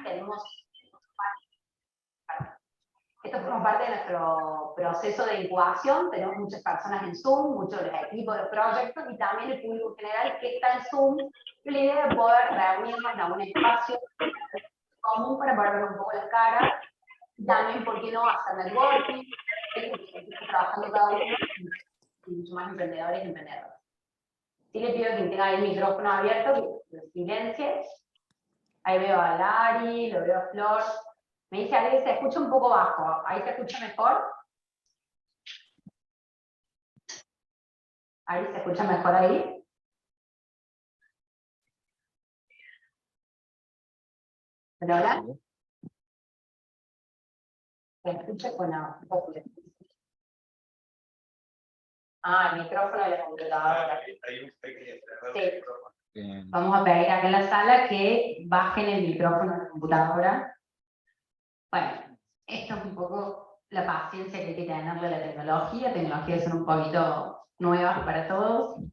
tenemos... Esto forma parte de nuestro proceso de incubación, tenemos muchas personas en Zoom, muchos de los equipos de proyectos y también el público general que está en Zoom, la idea de poder reunirnos en un espacio común para poder ver un poco las caras, y también, ¿por qué no?, hacer networking, trabajando cada uno, y mucho más emprendedores y emprendedoras. Sí le pido que tenga el micrófono abierto, que lo silencie. Ahí veo a Lari, lo veo a Flor. Me dice Ari, se escucha un poco bajo. ¿Ahí se escucha mejor? ¿Ari se escucha mejor ahí? ¿Hola? ¿Se escucha con la... Ah, el micrófono de la computadora. Sí. Vamos a pedir acá en la sala que bajen el micrófono de la computadora. Bueno, esto es un poco la paciencia que hay que tener de la tecnología. Tecnologías son un poquito nuevas para todos.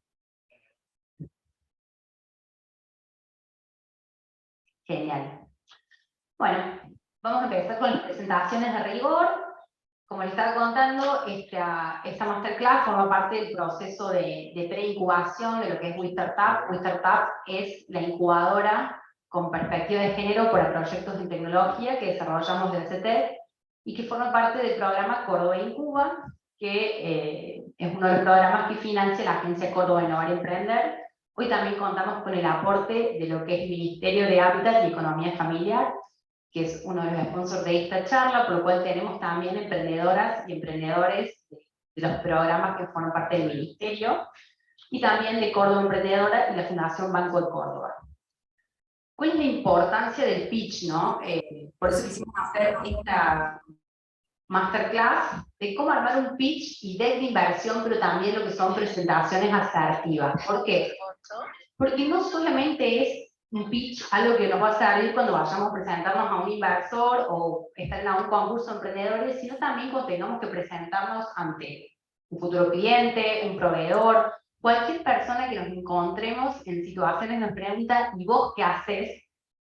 Genial. Bueno, vamos a empezar con las presentaciones de rigor. Como les estaba contando, esta masterclass forma parte del proceso de pre-incubación de lo que es WeStartup. WeStartup es la incubadora con perspectiva de género para proyectos de tecnología que desarrollamos del CETEP y que forma parte del programa Córdoba Incuba, que es uno de los programas que financia la Agencia Córdoba Innovar y Emprender. Hoy también contamos con el aporte de lo que es el Ministerio de Hábitat y Economía Familiar, que es uno de los sponsors de esta charla, por lo cual tenemos también emprendedoras y emprendedores de los programas que forman parte del Ministerio, y también de Córdoba Emprendedora y la Fundación Banco de Córdoba. ¿Cuál es la importancia del pitch, no? Por eso quisimos hacer esta masterclass de cómo armar un pitch y deck de inversión, pero también lo que son presentaciones asertivas. ¿Por qué? Porque no solamente es un pitch algo que nos va a servir cuando vayamos a presentarnos a un inversor o estar en un concurso de emprendedores, sino también cuando tengamos que presentarnos ante un futuro cliente, un proveedor, cualquier persona que nos encontremos en situaciones nos pregunta, ¿y vos qué haces?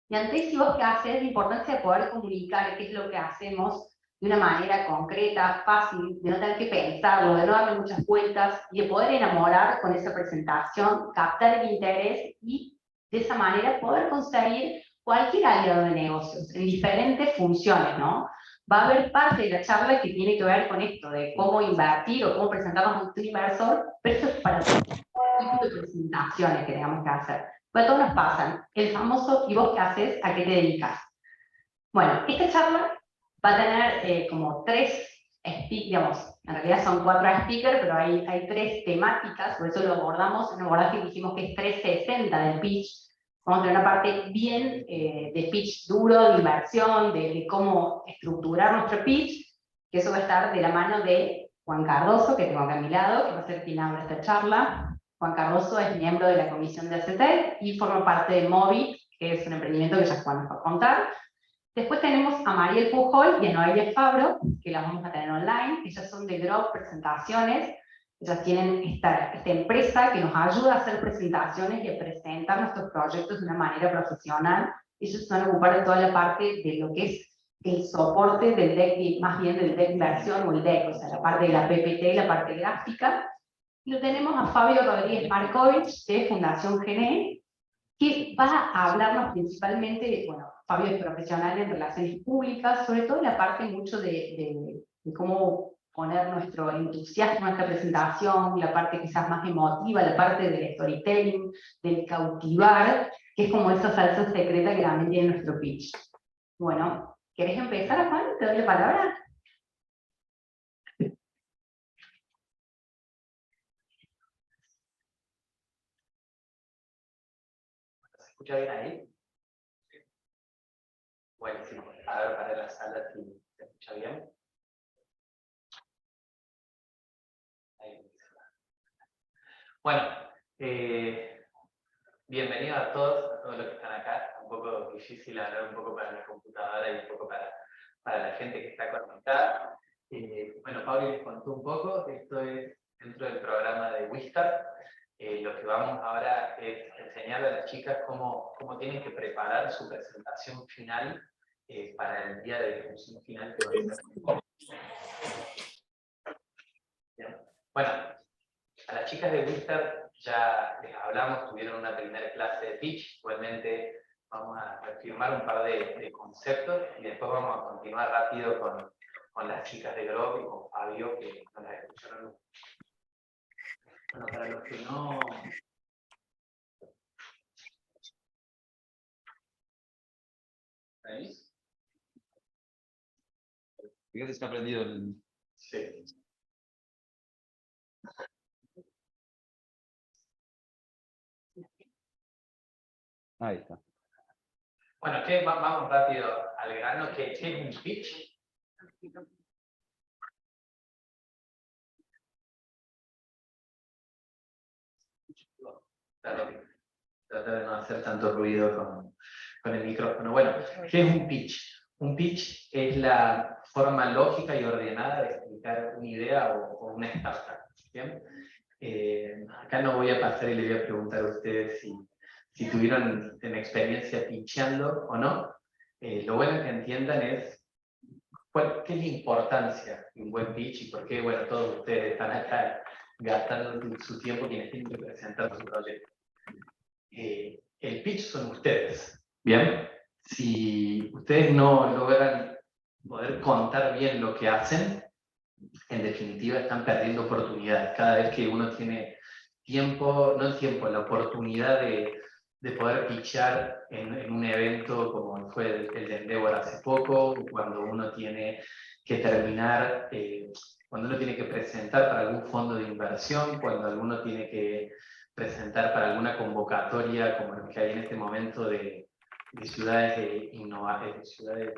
Y ante ese vos qué haces, la importancia de poder comunicar qué es lo que hacemos de una manera concreta, fácil, de no tener que pensarlo, de no darle muchas vueltas, y de poder enamorar con esa presentación, captar el interés y de esa manera poder conseguir cualquier aliado de negocios, en diferentes funciones, ¿no? Va a haber parte de la charla que tiene que ver con esto, de cómo invertir o cómo presentarnos a un inversor, pero esto es para todo tipo de presentaciones que tenemos que hacer. Pues a todos nos pasan, el famoso ¿y vos qué haces? ¿A qué te dedicas? Bueno, esta charla va a tener como digamos, en realidad son 4 speakers, pero hay 3 temáticas, por eso lo abordamos, en un abordaje que dijimos que es 360 del pitch. Vamos a tener una parte bien de pitch duro, de inversión, de cómo estructurar nuestro pitch, que eso va a estar de la mano de Juan Cardoso, que tengo acá a mi lado, que va a ser quien habla esta charla. Juan Cardoso es miembro de la comisión de ACT y forma parte de Mobi, que es un emprendimiento que ya Juan nos va a contar. Después tenemos a Mariel Pujol y a Noelia Fabro, que las vamos a tener online. Ellas son de Growth Presentaciones. Ellas tienen esta empresa que nos ayuda a hacer presentaciones y a presentar nuestros proyectos de una manera profesional. Ellos van a ocupar de toda la parte de lo que es el soporte del deck, más bien del deck de inversión o el deck, o sea, la parte de la PPT, la parte gráfica. Y lo tenemos a Fabio Rodríguez Markovich, de Fundación GNE, que va a hablarnos principalmente, bueno, Fabio es profesional en relaciones públicas, sobre todo la parte mucho de cómo poner nuestro entusiasmo en esta presentación, la parte quizás más emotiva, la parte del storytelling, del cautivar, que es como esa salsa secreta que también tiene nuestro pitch. Bueno, ¿querés empezar, Juan? ¿Te doy la palabra? ¿Se escucha bien ahí? Sí. Buenísimo. A ver, para la sala si se escucha bien. Ahí. Bueno, bienvenido a todos los que están acá. Un poco difícil hablar un poco para la computadora y un poco para la gente que está conectada. Bueno, Pablo les contó un poco. Esto es dentro del programa de WeStart. lo que vamos ahora es enseñarle a las chicas cómo tienen que preparar su presentación final para el día de ejecución final que va a ser. Bien. Bueno, a las chicas de Wistar ya les hablamos, tuvieron una primera clase de pitch, igualmente vamos a reafirmar un par de conceptos y después vamos a continuar rápido con las chicas de Grove y con Fabio, que nos las escucharon. Bueno, para los que no... ¿Veis? Fíjate que está prendido el... Sí. Ahí está. Bueno, vamos rápido al grano. ¿Qué es un pitch? Tratar de no hacer tanto ruido con el micrófono. Bueno, ¿qué es un pitch? Un pitch es la forma lógica y ordenada de explicar una idea o una startup. ¿Bien? Acá no voy a pasar y le voy a preguntar a ustedes si tuvieron en experiencia pitchando o no. Lo bueno que entiendan es qué es la importancia de un buen pitch y por qué, bueno, todos ustedes están acá gastando su tiempo quienes tienen que presentar su proyecto. El pitch son ustedes, ¿bien? Si ustedes no logran poder contar bien lo que hacen, en definitiva están perdiendo oportunidades. Cada vez que uno tiene tiempo, no el tiempo, la oportunidad de poder pitchar en un evento como fue el de Endeavor hace poco, cuando uno tiene que terminar, cuando uno tiene que presentar para algún fondo de inversión, cuando alguno tiene que presentar para alguna convocatoria como el que hay en este momento de ciudades innovadoras, ciudades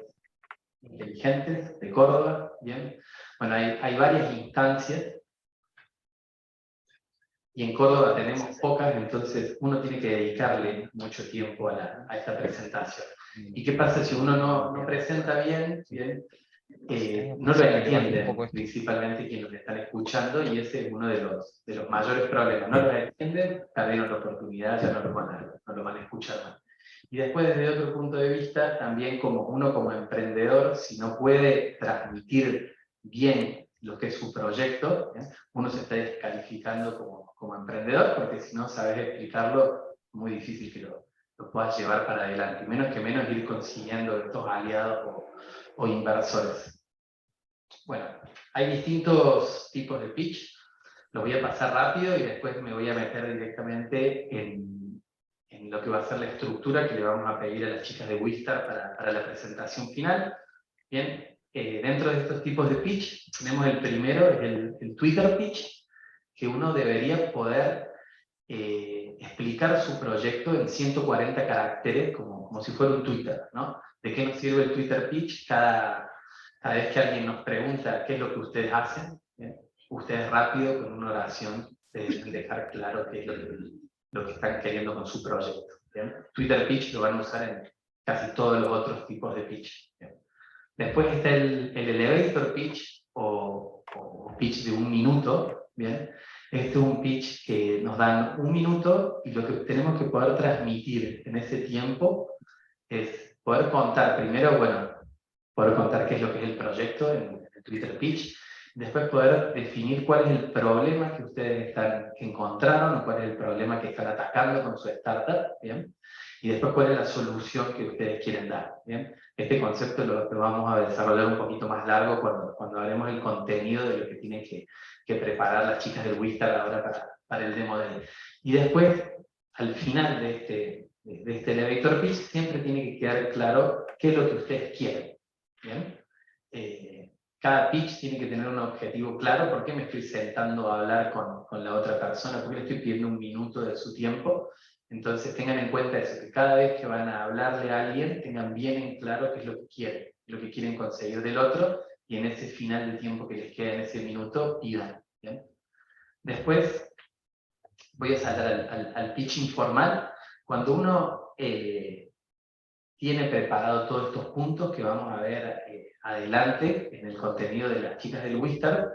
inteligentes de Córdoba, ¿bien? Bueno, hay varias instancias y en Córdoba tenemos pocas, entonces uno tiene que dedicarle mucho tiempo a esta presentación. ¿Y qué pasa si uno no presenta bien? No lo entienden, principalmente quienes lo están escuchando, y ese es uno de los mayores problemas. No lo entienden, perdieron la oportunidad, ya no lo van a escuchar más. Y después, desde otro punto de vista, también como emprendedor, si no puede transmitir bien lo que es su proyecto, uno se está descalificando como emprendedor, porque si no sabes explicarlo, es muy difícil que lo puedas llevar para adelante, menos ir consiguiendo estos aliados o inversores. Bueno, hay distintos tipos de pitch, los voy a pasar rápido y después me voy a meter directamente en lo que va a ser la estructura que le vamos a pedir a las chicas de Wistar para la presentación final. Bien, dentro de estos tipos de pitch, tenemos el primero, es el Twitter pitch, que uno debería poder explicar su proyecto en 140 caracteres, como si fuera un Twitter, ¿no? ¿De qué nos sirve el Twitter pitch? Cada vez que alguien nos pregunta qué es lo que ustedes hacen, ustedes rápido, con una oración, deben dejar claro qué es lo que están queriendo con su proyecto. ¿Bien? Twitter pitch lo van a usar en casi todos los otros tipos de pitch. ¿Bien? Después está el elevator pitch o pitch de 1 minuto. ¿Bien? Este es un pitch que nos dan 1 minuto y lo que tenemos que poder transmitir en ese tiempo es poder contar primero, poder contar qué es lo que es el proyecto en el Twitter pitch, después poder definir cuál es el problema que ustedes encontraron o cuál es el problema que están atacando con su startup, ¿bien? Y después cuál es la solución que ustedes quieren dar, ¿bien? Este concepto lo vamos a desarrollar un poquito más largo cuando haremos el contenido de lo que tienen que preparar las chicas del Wistar ahora para el demo day. Y después, al final de este elevator pitch, siempre tiene que quedar claro qué es lo que ustedes quieren. ¿Bien? Cada pitch tiene que tener un objetivo claro. ¿Por qué me estoy sentando a hablar con la otra persona? ¿Por qué le estoy pidiendo 1 minuto de su tiempo? Entonces tengan en cuenta eso, que cada vez que van a hablarle a alguien, tengan bien en claro qué es lo que quieren conseguir del otro, y en ese final de tiempo que les queda en ese minuto, pidan. ¿Bien? Después voy a saltar al pitch informal. Cuando uno tiene preparado todos estos puntos que vamos a ver adelante en el contenido de las chicas del Wistar,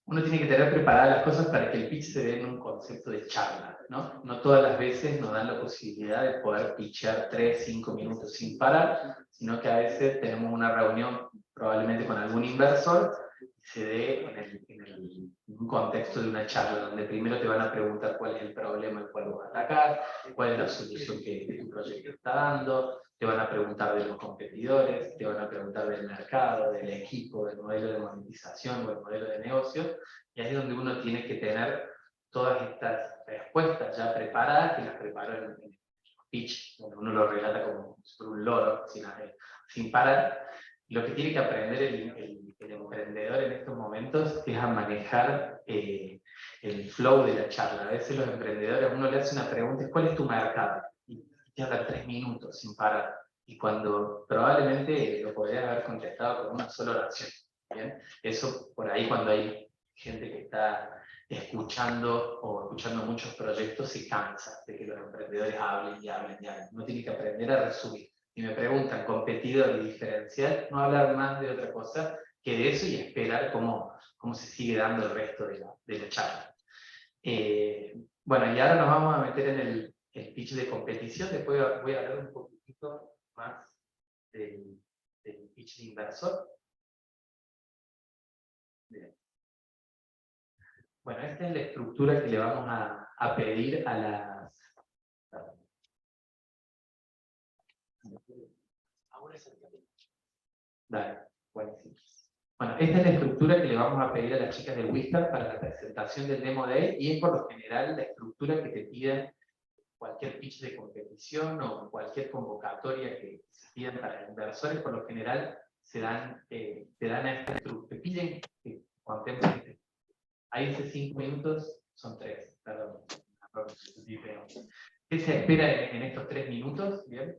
uno tiene que tener preparadas las cosas para que el pitch se dé en un concepto de charla, ¿no? No todas las veces nos dan la posibilidad de poder pitchear 3, 5 minutos sin parar, sino que a veces tenemos una reunión probablemente con algún inversor y se dé en un contexto de una charla, donde primero te van a preguntar cuál es el problema al cual vas a atacar, cuál es la solución que tu proyecto está dando, te van a preguntar de los competidores, te van a preguntar del mercado, del equipo, del modelo de monetización o el modelo de negocio, y ahí es donde uno tiene que tener todas estas respuestas ya preparadas, que las preparó en el pitch, donde uno lo relata como por un loro, sin parar. Lo que tiene que aprender el emprendedor en estos momentos es a manejar el flow de la charla. A veces los emprendedores, uno le hace una pregunta, ¿cuál es tu mercado? Y te habla 3 minutos sin parar. Y cuando probablemente lo podrías haber contestado con una sola oración. ¿Bien? Eso por ahí cuando hay gente que está escuchando muchos proyectos se cansa de que los emprendedores hablen y hablen y hablen. Uno tiene que aprender a resumir. Y me preguntan, competidor y diferencial, no hablar más de otra cosa que de eso y esperar cómo se sigue dando el resto de la charla. Bueno, y ahora nos vamos a meter en el pitch de competición. Después voy a hablar un poquitito más del pitch de inversor. Bien. Bueno, esta es la estructura que le vamos a pedir a las... Dale, buenísimo. Bueno, esta es la estructura que le vamos a pedir a las chicas de Whisper para la presentación del Demo Day, y es por lo general la estructura que te piden cualquier pitch de competición o cualquier convocatoria que se pidan para inversores. Por lo general te dan a esta estructura, te piden que contemos ahí dice 5 minutos, son 3, perdón. ¿Qué se espera en estos 3 minutos? ¿Bien?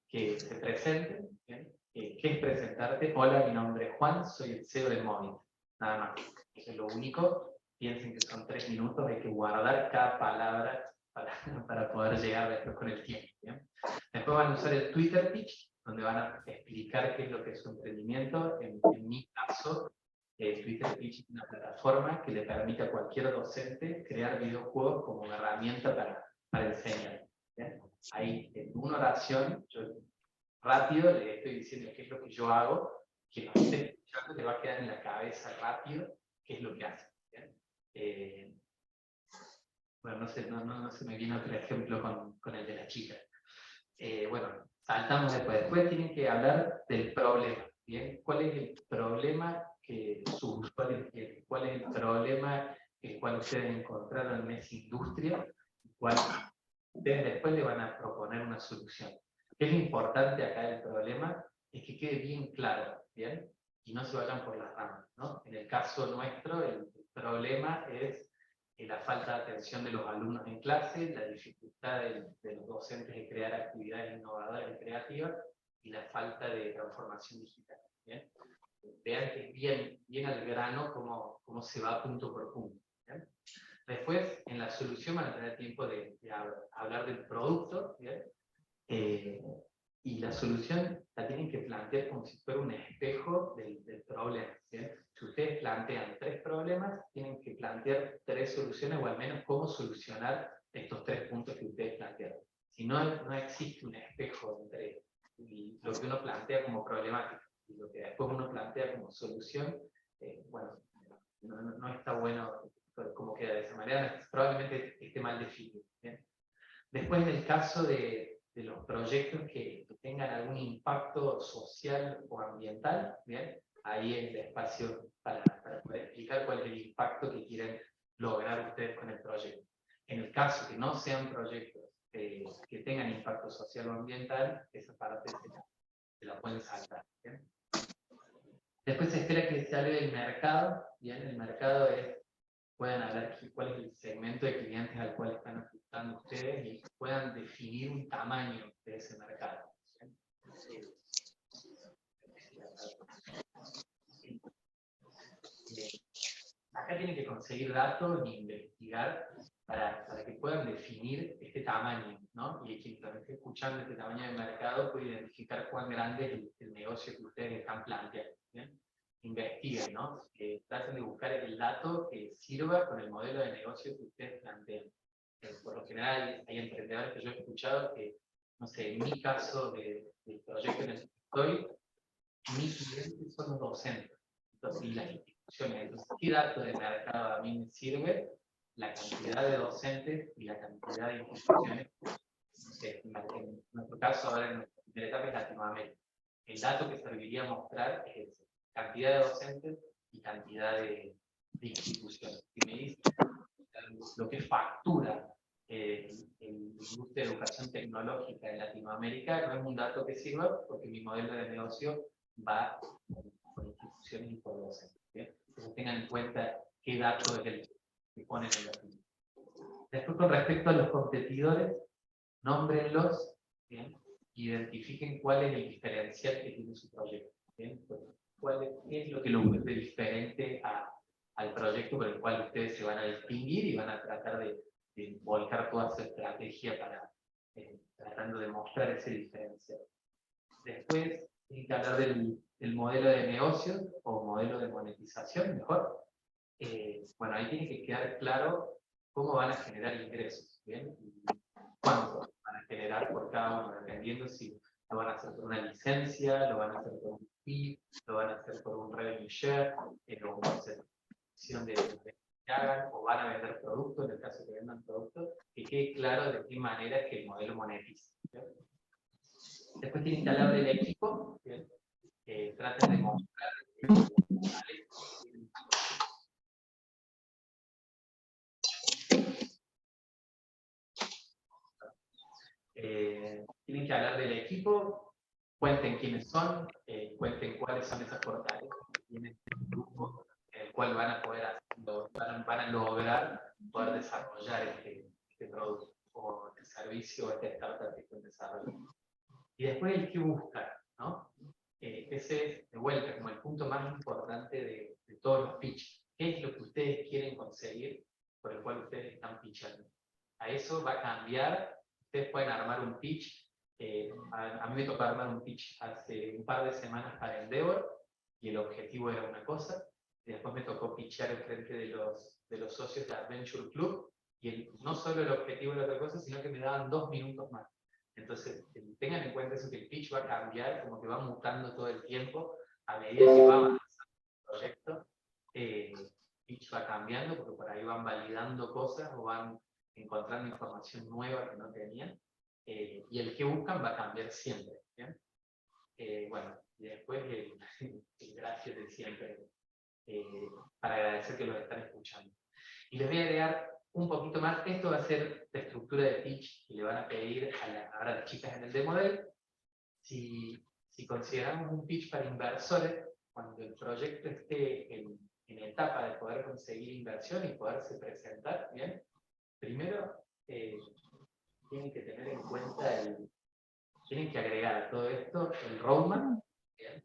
Que se presenten. ¿Bien? ¿Qué es presentarte? Hola, mi nombre es Juan, soy el CEO del Móvil. Nada más. Eso es lo único. Piensen que son 3 minutos, hay que guardar cada palabra para poder llegar después con el tiempo. ¿Bien? Después van a usar el Twitter Pitch, donde van a explicar qué es lo que es su emprendimiento. En mi caso, Twitter Pitch es una plataforma que le permite a cualquier docente crear videojuegos como una herramienta para enseñar. ¿Bien? Ahí, en una oración, yo rápido le estoy diciendo qué es lo que yo hago, que no esté escuchando, le va a quedar en la cabeza rápido qué es lo que hace. Bueno, no se me viene otro ejemplo con el de la chica. Bueno, saltamos después. Después tienen que hablar del problema. ¿Bien? ¿Cuál es el problema que sus usuarios tienen? ¿Cuál es el problema el cual ustedes encontraron en esa industria? ¿Cuál ustedes después le van a proponer una solución? ¿Qué es lo importante acá del problema? Es que quede bien claro, ¿bien? Y no se vayan por las ramas, ¿no? En el caso nuestro, el problema es la falta de atención de los alumnos en clase, la dificultad de los docentes de crear actividades innovadoras y creativas, y la falta de transformación digital. ¿Bien? Vean que es bien al grano cómo se va punto por punto. ¿Bien? Después, en la solución van a tener tiempo de hablar del producto, ¿bien? Y la solución la tienen que plantear como si fuera un espejo del problema. ¿Bien? Si ustedes plantean 3 problemas, tienen que plantear 3 soluciones, o al menos cómo solucionar estos 3 puntos que ustedes plantearon. Si no existe un espejo entre lo que uno plantea como problemática y lo que después uno plantea como solución, bueno, no está bueno como queda de esa manera, probablemente esté mal definido. ¿Bien? Después, en el caso de los proyectos que tengan algún impacto social o ambiental, ¿bien? Ahí es el espacio para poder explicar cuál es el impacto que quieren lograr ustedes con el proyecto. En el caso que no sean proyectos que tengan impacto social o ambiental, esa parte se la pueden saltar. ¿Bien? Después se espera que se hable del mercado. ¿Bien? El mercado puedan hablar cuál es el segmento de clientes al cual están apuntando ustedes y puedan definir un tamaño de ese mercado. Acá tienen que conseguir datos e investigar para que puedan definir este tamaño, ¿no? Y quien esté escuchando este tamaño de mercado puede identificar cuán grande es el negocio que ustedes están planteando. ¿Bien? investiguen, ¿no? Traten de buscar el dato que sirva con el modelo de negocio que ustedes plantean. Por lo general hay emprendedores que yo he escuchado que, no sé, en mi caso del proyecto en el que estoy, mis clientes son los docentes. Entonces, y las instituciones. Entonces, ¿qué dato de mercado a mí me sirve? La cantidad de docentes y la cantidad de instituciones. No sé, en nuestro caso, ahora en nuestra primera etapa es Latinoamérica. El dato que serviría mostrar es cantidad de docentes y cantidad de instituciones. Y me dice lo que factura el industria de educación tecnológica en Latinoamérica no es un dato que sirva porque mi modelo de negocio va por instituciones y por docentes. Entonces tengan en cuenta qué dato es el que ponen en la fila. Después, con respecto a los competidores, nómbrenlos, ¿bien? Identifiquen cuál es el diferencial que tiene su proyecto. ¿Bien? ¿Qué es lo que lo vuelve diferente al proyecto por el cual ustedes se van a distinguir y van a tratar de volcar toda su estrategia para tratando de mostrar ese diferencial? Después, tienen que hablar del modelo de negocio o modelo de monetización, mejor. Bueno, ahí tiene que quedar claro cómo van a generar ingresos, ¿bien? ¿Cuánto van a generar por cada uno? Dependiendo si lo van a hacer por una licencia, lo van a hacer por un fee, lo van a hacer por un revenue share, o una sección de que hagan, o van a vender productos, en el caso que vendan productos, que quede claro de qué manera es que el modelo monetiza. ¿Bien? Después tienen que hablar del equipo, ¿bien? Traten de mostrar tienen que hablar del equipo, cuenten quiénes son, cuenten cuáles son esas fortalezas que tiene el grupo, en el cual van a poder hacerlo, van a lograr poder desarrollar este producto, o este servicio, o esta startup que están desarrollando. Y después el que buscan, ¿no? Ese es, de vuelta, como el punto más importante de todos los pitches. ¿Qué es lo que ustedes quieren conseguir por el cual ustedes están pitchando? A eso va a cambiar. Ustedes pueden armar un pitch. A mí me tocó armar un pitch hace un par de semanas para Endeavor, y el objetivo era una cosa. Y después me tocó pitchar en frente de los socios de Adventure Club, y no solo el objetivo era otra cosa, sino que me daban 2 minutos más. Entonces, tengan en cuenta eso, que el pitch va a cambiar, como que va mutando todo el tiempo, a medida que va avanzando el proyecto, el pitch va cambiando, porque por ahí van validando cosas, o van encontrando información nueva que no tenían, y el que buscan va a cambiar siempre. ¿Bien? Bueno, y después el gracias de siempre, para agradecer que los están escuchando. Y les voy a agregar un poquito más. Esto va a ser la estructura de pitch que le van a pedir a las chicas en el demo day. Si consideramos un pitch para inversores, cuando el proyecto esté en etapa de poder conseguir inversión y poderse presentar, ¿bien? Primero, tienen que tener en cuenta tienen que agregar a todo esto el roadmap, ¿bien?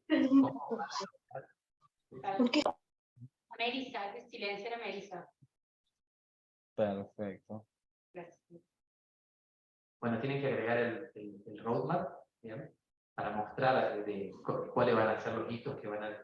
¿Por qué? Melissa, que silenciar a Melissa. Perfecto. Gracias. Bueno, tienen que agregar el roadmap, ¿bien? Para mostrar cuáles van a ser los hitos que van a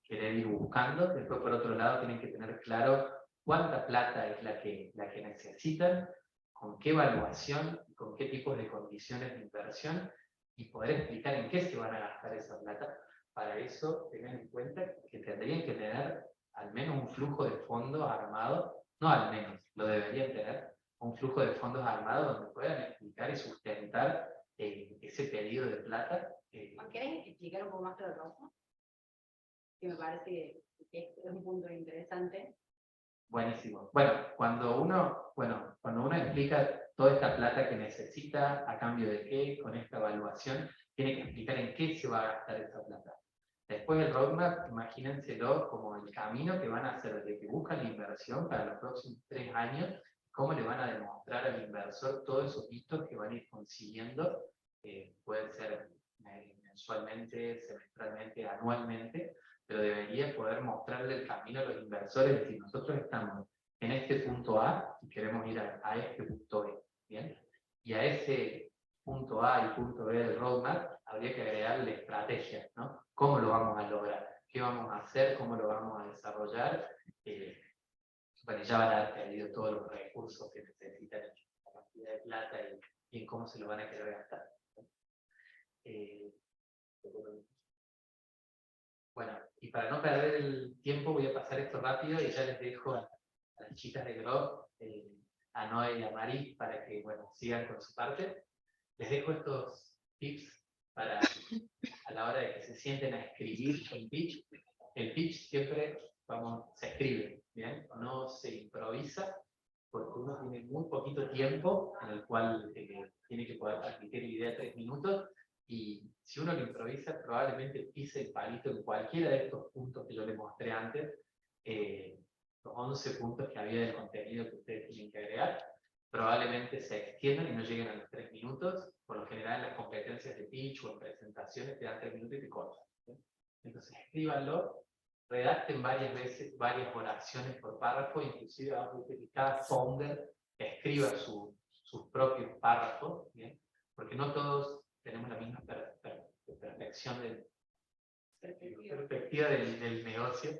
querer ir buscando. Después, por otro lado, tienen que tener claro cuánta plata es la que necesitan, con qué evaluación, con qué tipos de condiciones de inversión, y poder explicar en qué se van a gastar esa plata. Para eso, tengan en cuenta que tendrían que tener al menos un flujo de fondos armado, no al menos, lo deberían tener, un flujo de fondos armado donde puedan explicar y sustentar ese pedido de plata. ¿Querés explicar un poco más lo de Rosa? Que me parece que es un punto interesante. Buenísimo. Bueno, cuando uno explica toda esta plata que necesita, a cambio de qué, con esta evaluación, tiene que explicar en qué se va a gastar esa plata. Después el roadmap, imagínenselo como el camino que van a hacer desde que buscan la inversión para los próximos 3 años, cómo le van a demostrar al inversor todos esos hitos que van a ir consiguiendo, pueden ser mensualmente, semestralmente, anualmente, pero debería poder mostrarle el camino a los inversores, es decir, nosotros estamos en este punto A y queremos ir a este punto B, ¿bien? Y a ese punto A y punto B del roadmap habría que agregarle estrategias, ¿no? ¿Cómo lo vamos a lograr? qué vamos a hacer, cómo lo vamos a desarrollar. Bueno, ya van a haber pedido todos los recursos que necesitan, la cantidad de plata y en cómo se lo van a querer gastar. Bueno, y para no perder el tiempo voy a pasar esto rápido y ya les dejo a las chicas de Grob, a Noé y a Mari, para que bueno, sigan con su parte. Les dejo estos tips para a la hora de que se sienten a escribir el pitch. El pitch siempre se escribe, ¿bien? No se improvisa, porque uno tiene muy poquito tiempo en el cual tiene que poder transmitir la idea 3 minutos, y si uno lo improvisa, probablemente pise el palito en cualquiera de estos puntos que yo les mostré antes, los 11 puntos que había del contenido que ustedes tienen que agregar, probablemente se extiendan y no lleguen a los 3 minutos. Por lo general, en las competencias de pitch o en presentaciones te dan 3 minutos y te cortan, ¿sí? Entonces, escríbanlo, redacten varias veces, varias oraciones por párrafo, inclusive que cada founder escriba sus propios párrafos, ¿bien? Porque no todos tenemos la misma perspectiva del negocio.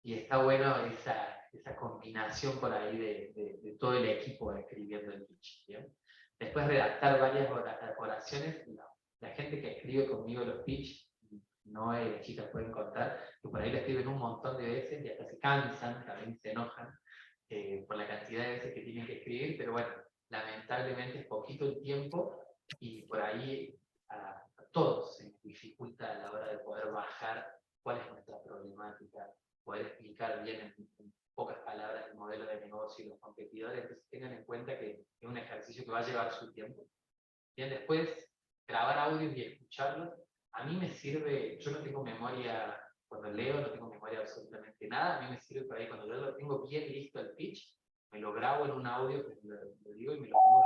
Y está bueno esa combinación por ahí de todo el equipo escribiendo el pitch, ¿bien? Después redactar varias oraciones. La gente que escribe conmigo los pitch, no las chicas pueden contar, que por ahí la escriben un montón de veces y hasta se cansan, también se enojan por la cantidad de veces que tienen que escribir, pero bueno, lamentablemente es poquito el tiempo y por ahí a todos se nos dificulta a la hora de poder bajar cuál es nuestra problemática, poder explicar bien en pocas palabras el modelo de negocio y los competidores. Entonces tengan en cuenta que es un ejercicio que va a llevar su tiempo. Bien, después grabar audios y escucharlos. A mí me sirve, yo no tengo memoria, cuando leo no tengo memoria absolutamente nada, a mí me sirve por ahí cuando yo lo tengo bien listo el pitch, me lo grabo en un audio, lo digo y me lo pongo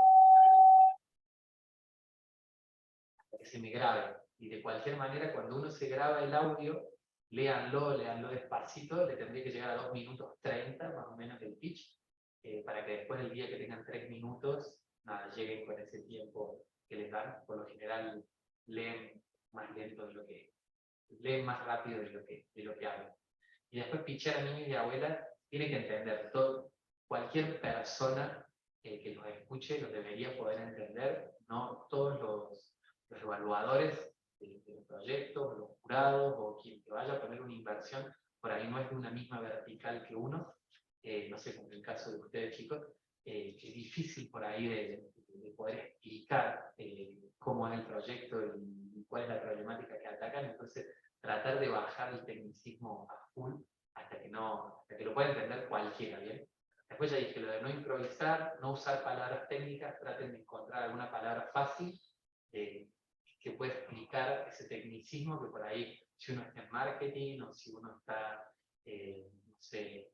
para que se me grabe. Y de cualquier manera, cuando uno se graba el audio, léanlo despacito, le tendría que llegar a 2 minutos 30 más o menos del pitch, para que después el día que tengan 3 minutos, nada, lleguen con ese tiempo que les dan. Por lo general leen más lento de lo que, leen más rápido de lo que hablan. Y después pitchear a niños y abuelas, tiene que entender, cualquier persona que los escuche los debería poder entender, no todos los evaluadores de los proyectos, los jurados o quien te vaya a poner una inversión, por ahí no es de una misma vertical que uno, no sé, como en el caso de ustedes chicos, que es difícil por ahí de poder explicar cómo es el proyecto y cuál es la problemática que atacan. Entonces tratar de bajar el tecnicismo a full hasta que lo pueda entender cualquiera, ¿bien? Después ya dije lo de no improvisar, no usar palabras técnicas, traten de encontrar alguna palabra fácil que pueda explicar ese tecnicismo, que por ahí, si uno está en marketing o si uno está, no sé,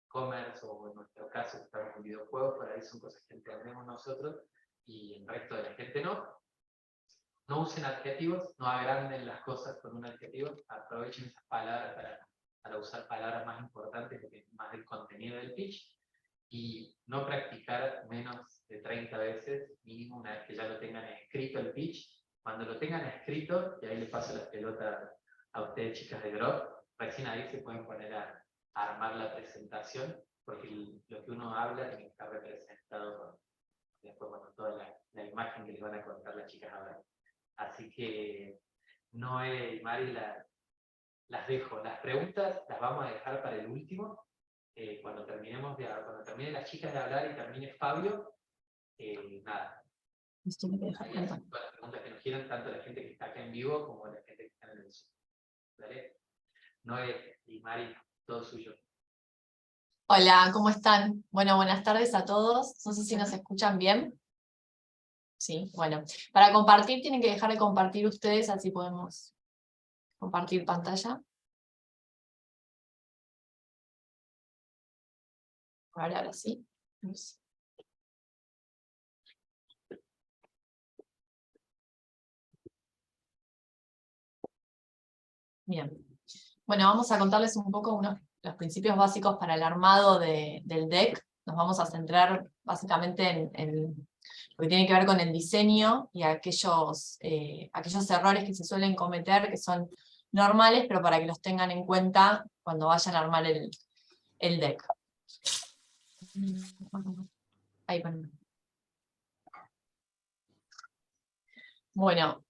e-commerce, o en nuestro caso estamos en videojuegos, por ahí son cosas que entendemos nosotros y el resto de la gente no. No usen adjetivos, no agranden las cosas con un adjetivo, aprovechen esas palabras para usar palabras más importantes, más del contenido del pitch, y no practicar menos de 30 veces, mínimo una vez que ya lo tengan escrito el pitch. Cuando lo tengan escrito, y ahí les paso la pelota a ustedes chicas de Grob, recién ahí se pueden poner a armar la presentación, porque lo que uno habla tiene que estar representado con después, bueno, toda la imagen que les van a contar las chicas ahora. Así que Noé y Mari las dejo. Las preguntas las vamos a dejar para el último. Cuando terminen las chicas de hablar y termine Fabio, nada. Ahí hacen todas las preguntas que nos quieran, tanto la gente que está acá en vivo como la gente que está en el Zoom. ¿Vale? Noé y Mari, todo suyo. Hola, ¿cómo están? Bueno, buenas tardes a todos. No sé si nos escuchan bien. Sí, bueno. Para compartir tienen que dejar de compartir ustedes, así podemos compartir pantalla. Ahora sí. Bien. Bueno, vamos a contarles un poco los principios básicos para el armado del deck. Nos vamos a centrar básicamente en lo que tiene que ver con el diseño y aquellos errores que se suelen cometer, que son normales, pero para que los tengan en cuenta cuando vayan a armar el deck. Ahí ponemos. Bueno,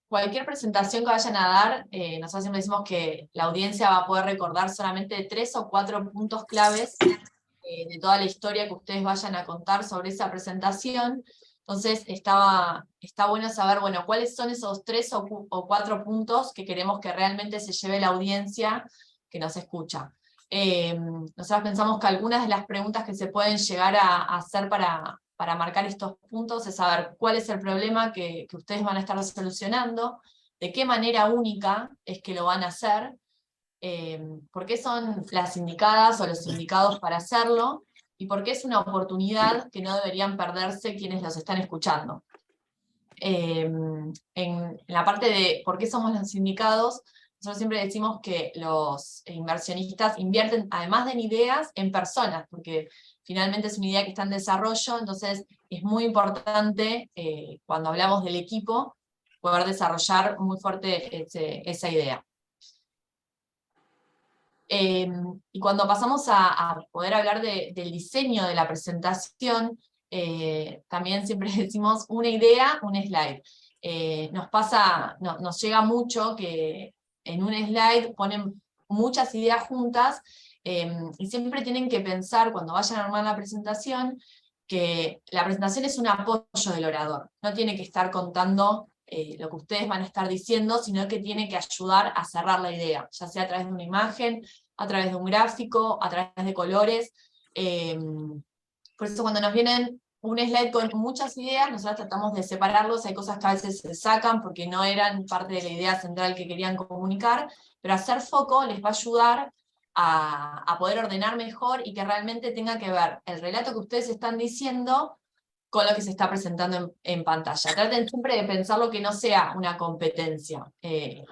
cualquier presentación que vayan a dar, nosotros siempre decimos que la audiencia va a poder recordar solamente 3 o 4 puntos claves de toda la historia que ustedes vayan a contar sobre esa presentación. Entonces está bueno saber, bueno, cuáles son esos 3 o 4 puntos que queremos que realmente se lleve la audiencia que nos escucha. Nosotros pensamos que algunas de las preguntas que se pueden llegar a hacer para marcar estos puntos es saber cuál es el problema que ustedes van a estar solucionando, de qué manera única es que lo van a hacer, por qué son las indicadas o los indicados para hacerlo, y por qué es una oportunidad que no deberían perderse quienes los están escuchando. En la parte de por qué somos los indicados, nosotros siempre decimos que los inversionistas invierten, además de en ideas, en personas, porque finalmente es una idea que está en desarrollo, entonces es muy importante, cuando hablamos del equipo, poder desarrollar muy fuerte esa idea. Y cuando pasamos a poder hablar del diseño de la presentación, también siempre decimos una idea, un slide. Nos llega mucho que en un slide ponen muchas ideas juntas, y siempre tienen que pensar, cuando vayan a armar la presentación, que la presentación es un apoyo del orador, no tiene que estar contando lo que ustedes van a estar diciendo, sino que tiene que ayudar a cerrar la idea, ya sea a través de una imagen, a través de un gráfico, a través de colores. Por eso cuando nos vienen un slide con muchas ideas, nosotros tratamos de separarlos, hay cosas que a veces se sacan porque no eran parte de la idea central que querían comunicar, pero hacer foco les va a ayudar a poder ordenar mejor y que realmente tenga que ver el relato que ustedes están diciendo con lo que se está presentando en pantalla. Traten siempre de pensar lo que no sea una competencia,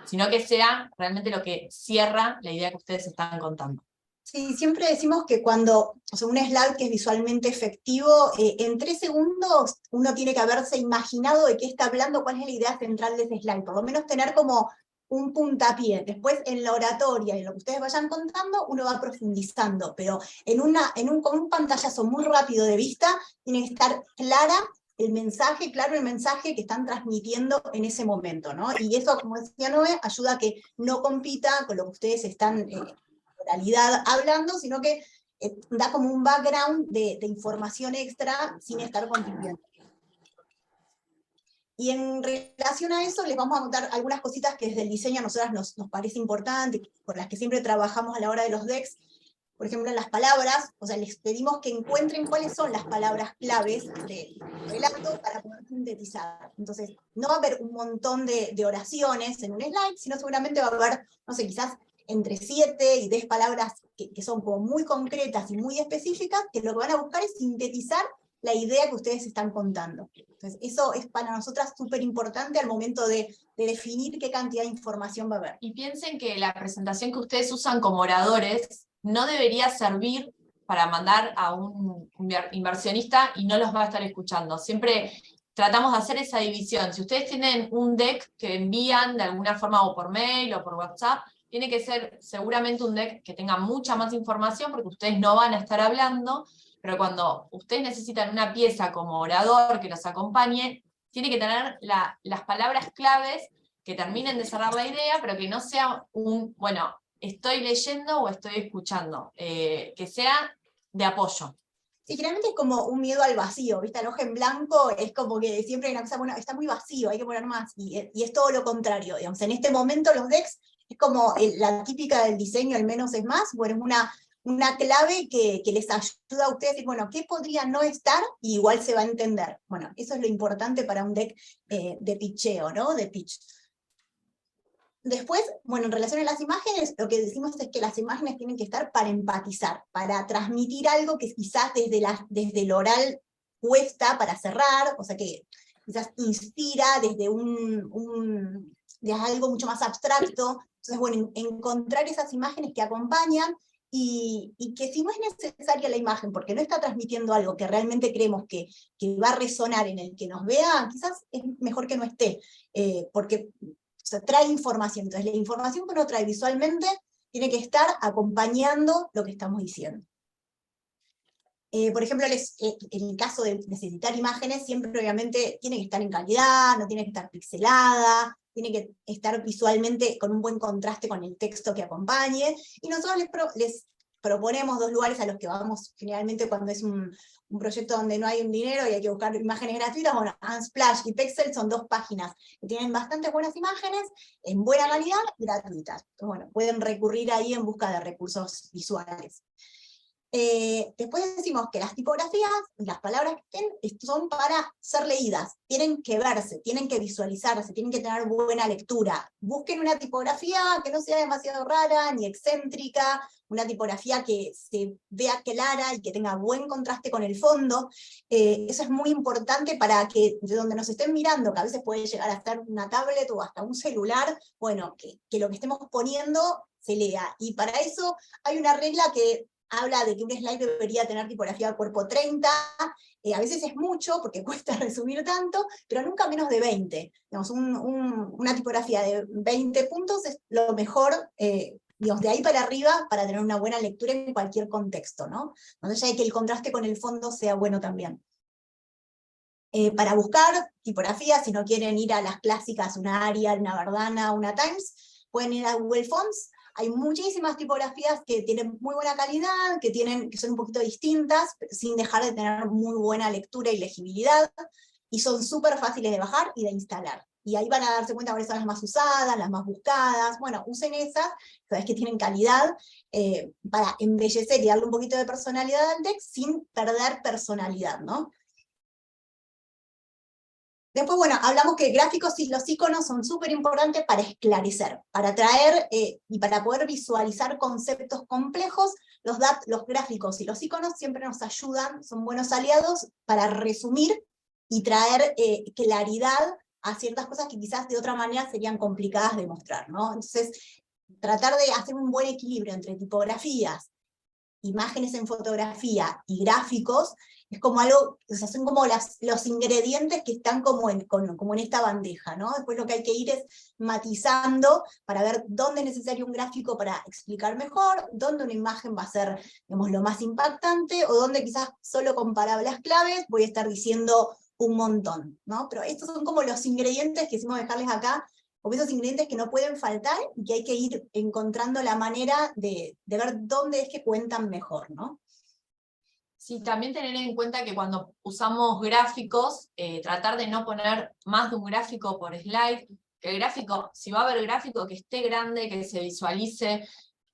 sino que sea realmente lo que cierra la idea que ustedes están contando. Sí, siempre decimos que cuando, o sea, un slide que es visualmente efectivo, en 3 segundos uno tiene que haberse imaginado de qué está hablando, cuál es la idea central de ese slide, por lo menos tener como un puntapié. Después en la oratoria, en lo que ustedes vayan contando, uno va profundizando, pero con un pantallazo muy rápido de vista, tiene que estar claro el mensaje que están transmitiendo en ese momento, ¿no? Y eso, como decía Noé, ayuda a que no compita con lo que ustedes están realidad hablando, sino que da como un background de información extra sin estar compitiendo. Y en relación a eso, les vamos a contar algunas cositas que desde el diseño a nosotras nos parece importante, con las que siempre trabajamos a la hora de los decks. Por ejemplo, en las palabras, o sea, les pedimos que encuentren cuáles son las palabras claves del relato para poder sintetizar. Entonces, no va a haber un montón de oraciones en un slide, sino seguramente va a haber, no sé, quizás entre 7 y 10 palabras que son como muy concretas y muy específicas, que lo que van a buscar es sintetizar la idea que ustedes están contando. Entonces, eso es para nosotras súper importante al momento de definir qué cantidad de información va a haber. Y piensen que la presentación que ustedes usan como oradores no debería servir para mandar a un inversionista y no los va a estar escuchando. Siempre tratamos de hacer esa división. Si ustedes tienen un deck que envían de alguna forma o por mail o por WhatsApp, tiene que ser seguramente un deck que tenga mucha más información porque ustedes no van a estar hablando, pero cuando ustedes necesitan una pieza como orador que los acompañe, tiene que tener las palabras claves que terminen de cerrar la idea, pero que no sea bueno, estoy leyendo o estoy escuchando, que sea de apoyo. Sí, generalmente es como un miedo al vacío, ¿viste? El ojo en blanco es como que siempre hay una cosa, bueno, está muy vacío, hay que poner más, y es todo lo contrario, digamos. En este momento los decks es como la típica del diseño, al menos es más, bueno, es una clave que les ayuda a ustedes a decir, bueno, ¿qué podría no estar? Y igual se va a entender. Bueno, eso es lo importante para un deck de pitcheo, ¿no? De pitch. Después, bueno, en relación a las imágenes, lo que decimos es que las imágenes tienen que estar para empatizar, para transmitir algo que quizás desde el oral cuesta para cerrar, o sea que quizás inspira desde de algo mucho más abstracto. Entonces, bueno, encontrar esas imágenes que acompañan y que si no es necesaria la imagen, porque no está transmitiendo algo que realmente creemos que va a resonar en el que nos vea, quizás es mejor que no esté, porque sea, trae información. Entonces la información que uno trae visualmente tiene que estar acompañando lo que estamos diciendo. Por ejemplo, en el caso de necesitar imágenes, siempre obviamente tiene que estar en calidad, no tiene que estar pixelada, tiene que estar visualmente con un buen contraste con el texto que acompañe, y nosotros les proponemos 2 lugares a los que vamos generalmente cuando es un proyecto donde no hay un dinero y hay que buscar imágenes gratuitas. Bueno, Unsplash y Pexels son 2 páginas que tienen bastante buenas imágenes, en buena calidad, gratuitas. Entonces, bueno, pueden recurrir ahí en busca de recursos visuales. Después decimos que las tipografías, las palabras que estén, son para ser leídas, tienen que verse, tienen que visualizarse, tienen que tener buena lectura. Busquen una tipografía que no sea demasiado rara, ni excéntrica, una tipografía que se vea clara y que tenga buen contraste con el fondo. Eso es muy importante para que de donde nos estén mirando, que a veces puede llegar a estar una tablet o hasta un celular, bueno, que lo que estemos poniendo se lea. Y para eso hay una regla que habla de que un slide debería tener tipografía cuerpo 30, a veces es mucho porque cuesta resumir tanto, pero nunca menos de 20. Digamos, una tipografía de 20 puntos es lo mejor, digamos, de ahí para arriba, para tener una buena lectura en cualquier contexto, ¿no? Entonces hay que el contraste con el fondo sea bueno también. Para buscar tipografías, si no quieren ir a las clásicas, una Arial, una Verdana, una Times, pueden ir a Google Fonts. Hay muchísimas tipografías que tienen muy buena calidad, que son un poquito distintas, sin dejar de tener muy buena lectura y legibilidad, y son súper fáciles de bajar y de instalar. Y ahí van a darse cuenta cuáles son las más usadas, las más buscadas. Bueno, usen esas, sabes que tienen calidad, para embellecer y darle un poquito de personalidad al text sin perder personalidad, ¿no? Después, bueno, hablamos que gráficos y los iconos son súper importantes para esclarecer, para traer y para poder visualizar conceptos complejos. Los gráficos y los iconos siempre nos ayudan, son buenos aliados para resumir y traer claridad a ciertas cosas que quizás de otra manera serían complicadas de mostrar, ¿no? Entonces, tratar de hacer un buen equilibrio entre tipografías, imágenes en fotografía y gráficos, es como algo, o sea, son como los ingredientes que están como en esta bandeja, ¿no? Después lo que hay que ir es matizando para ver dónde es necesario un gráfico para explicar mejor, dónde una imagen va a ser, digamos, lo más impactante, o dónde quizás solo con palabras claves voy a estar diciendo un montón, ¿no? Pero estos son como los ingredientes que hicimos dejarles acá, como esos ingredientes que no pueden faltar y que hay que ir encontrando la manera de ver dónde es que cuentan mejor, ¿no? Sí, también tener en cuenta que cuando usamos gráficos, tratar de no poner más de un gráfico por slide, que el gráfico, si va a haber gráfico, que esté grande, que se visualice,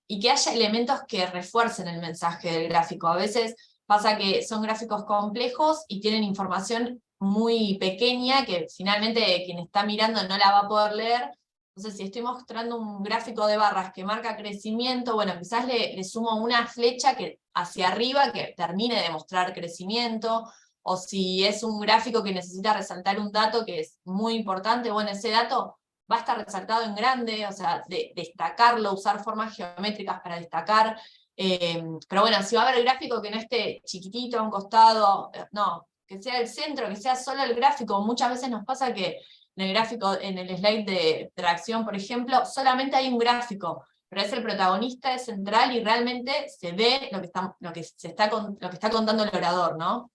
y que haya elementos que refuercen el mensaje del gráfico. A veces pasa que son gráficos complejos y tienen información muy pequeña que finalmente quien está mirando no la va a poder leer. Entonces, si estoy mostrando un gráfico de barras que marca crecimiento, bueno, quizás le sumo una flecha que hacia arriba que termine de mostrar crecimiento, o si es un gráfico que necesita resaltar un dato que es muy importante, bueno, ese dato va a estar resaltado en grande, o sea, destacarlo, usar formas geométricas para destacar, pero bueno, si va a haber el gráfico que no esté chiquitito a un costado, no, que sea el centro, que sea solo el gráfico. Muchas veces nos pasa que en el gráfico, en el slide de tracción, por ejemplo, solamente hay un gráfico, pero es el protagonista, es central, y realmente se ve lo que está contando el orador, ¿no?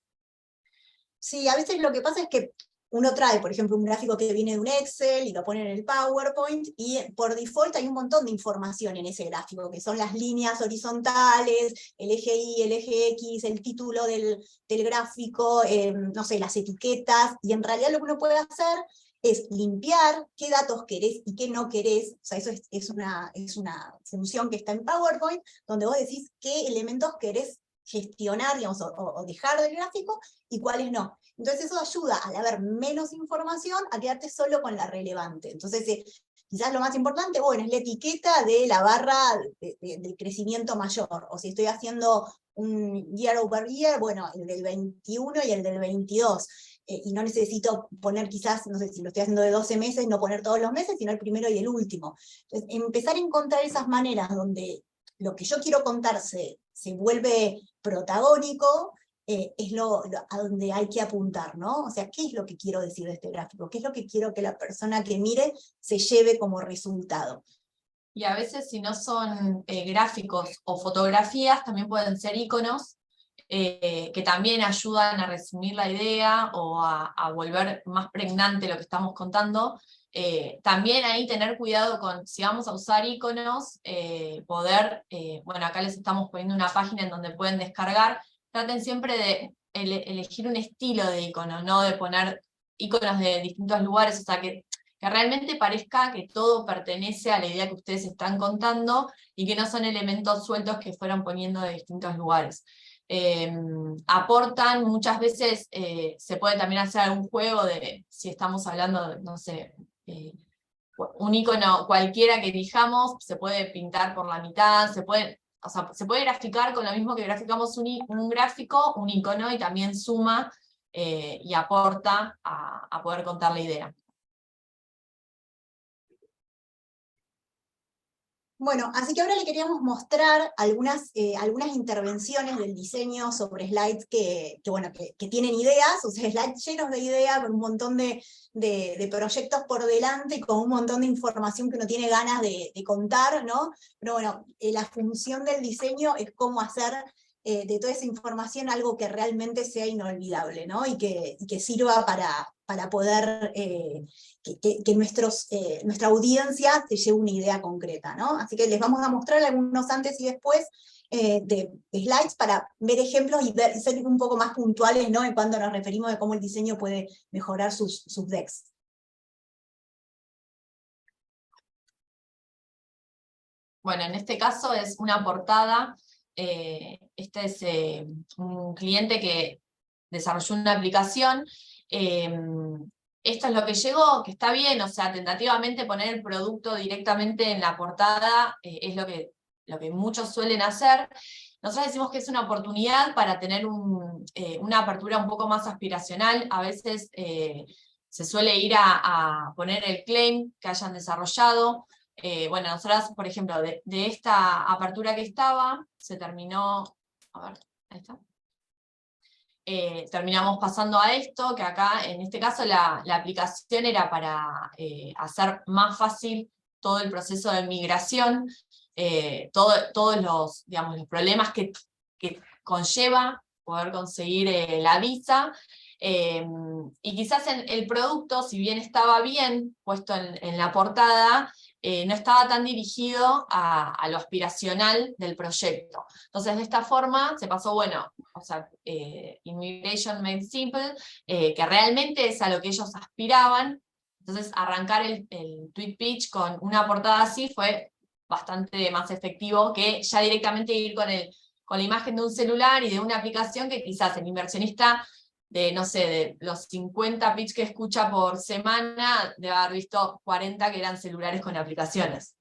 Sí, a veces lo que pasa es que uno trae, por ejemplo, un gráfico que viene de un Excel y lo pone en el PowerPoint, y por default hay un montón de información en ese gráfico, que son las líneas horizontales, el eje Y, el eje X, el título del gráfico, no sé, las etiquetas, y en realidad lo que uno puede hacer es limpiar qué datos querés y qué no querés. O sea, eso es una función que está en PowerPoint, donde vos decís qué elementos querés gestionar, digamos, o dejar del gráfico, y cuáles no. Entonces eso ayuda, al haber menos información, a quedarte solo con la relevante. Entonces, quizás lo más importante, bueno, es la etiqueta de la barra del crecimiento mayor, o si estoy haciendo un year over year, bueno, el del 21 y el del 22, y no necesito poner quizás, no sé, si lo estoy haciendo de 12 meses, no poner todos los meses, sino el primero y el último. Entonces, empezar a encontrar esas maneras donde lo que yo quiero contar se vuelve protagónico, es a donde hay que apuntar, ¿no? O sea, ¿qué es lo que quiero decir de este gráfico? ¿Qué es lo que quiero que la persona que mire se lleve como resultado? Y a veces si no son gráficos o fotografías, también pueden ser iconos que también ayudan a resumir la idea o a volver más pregnante lo que estamos contando. También ahí tener cuidado con, si vamos a usar iconos, bueno, acá les estamos poniendo una página en donde pueden descargar, traten siempre de elegir un estilo de icono, no de poner iconos de distintos lugares, o sea, que realmente parezca que todo pertenece a la idea que ustedes están contando y que no son elementos sueltos que fueron poniendo de distintos lugares. Aportan, muchas veces se puede también hacer algún juego de, si estamos hablando de, no sé, un icono cualquiera que elijamos, se puede pintar por la mitad, o sea, se puede graficar con lo mismo que graficamos un gráfico, un icono, y también suma y aporta a poder contar la idea. Bueno, así que ahora le queríamos mostrar algunas intervenciones del diseño sobre slides que tienen ideas, o sea, slides llenos de ideas, con un montón de proyectos por delante, con un montón de información que uno tiene ganas de contar, ¿no? Pero bueno, la función del diseño es cómo hacer de toda esa información algo que realmente sea inolvidable, ¿no? Y que sirva para poder que nuestra audiencia se lleve una idea concreta, ¿no? Así que les vamos a mostrar algunos antes y después de slides para ver ejemplos y ser un poco más puntuales, ¿no? En cuando nos referimos a cómo el diseño puede mejorar sus decks. Bueno, en este caso es una portada. Este es un cliente que desarrolló una aplicación. Esto es lo que llegó, que está bien, o sea, tentativamente poner el producto directamente en la portada es lo que muchos suelen hacer. Nosotros decimos que es una oportunidad para tener una apertura un poco más aspiracional. A veces se suele ir a poner el claim que hayan desarrollado. Bueno, nosotros, por ejemplo, de esta apertura que estaba, se terminó, a ver, ahí está. Terminamos pasando a esto, que acá, en este caso, la aplicación era para hacer más fácil todo el proceso de migración, todos los problemas que conlleva poder conseguir la visa, y quizás el producto, si bien estaba bien puesto en la portada, no estaba tan dirigido a lo aspiracional del proyecto. Entonces, de esta forma se pasó, bueno, o sea, Immigration Made Simple, que realmente es a lo que ellos aspiraban. Entonces, arrancar el tweet pitch con una portada así fue bastante más efectivo que ya directamente ir con la imagen de un celular y de una aplicación que quizás el inversionista de, no sé, de los 50 pitch que escucha por semana, debe haber visto 40 que eran celulares con aplicaciones.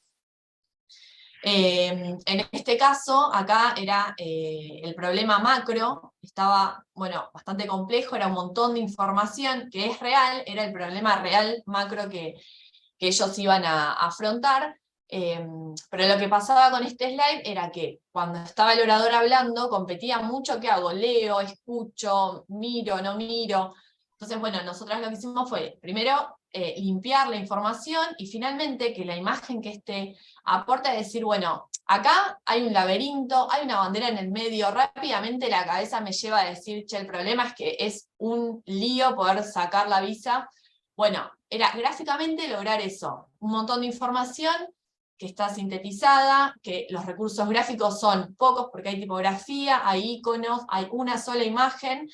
En este caso, acá era el problema macro, estaba, bueno, bastante complejo, era un montón de información que es real, era el problema real macro que ellos iban a afrontar. Pero lo que pasaba con este slide era que cuando estaba el orador hablando, competía mucho, ¿qué hago? Leo, escucho, miro, no miro. Entonces, bueno, nosotros lo que hicimos fue, primero, limpiar la información, y finalmente que la imagen que aporta es decir, bueno, acá hay un laberinto, hay una bandera en el medio, rápidamente la cabeza me lleva a decir, che, el problema es que es un lío poder sacar la visa. Bueno, era gráficamente lograr eso, un montón de información que está sintetizada, que los recursos gráficos son pocos porque hay tipografía, hay iconos, hay una sola imagen,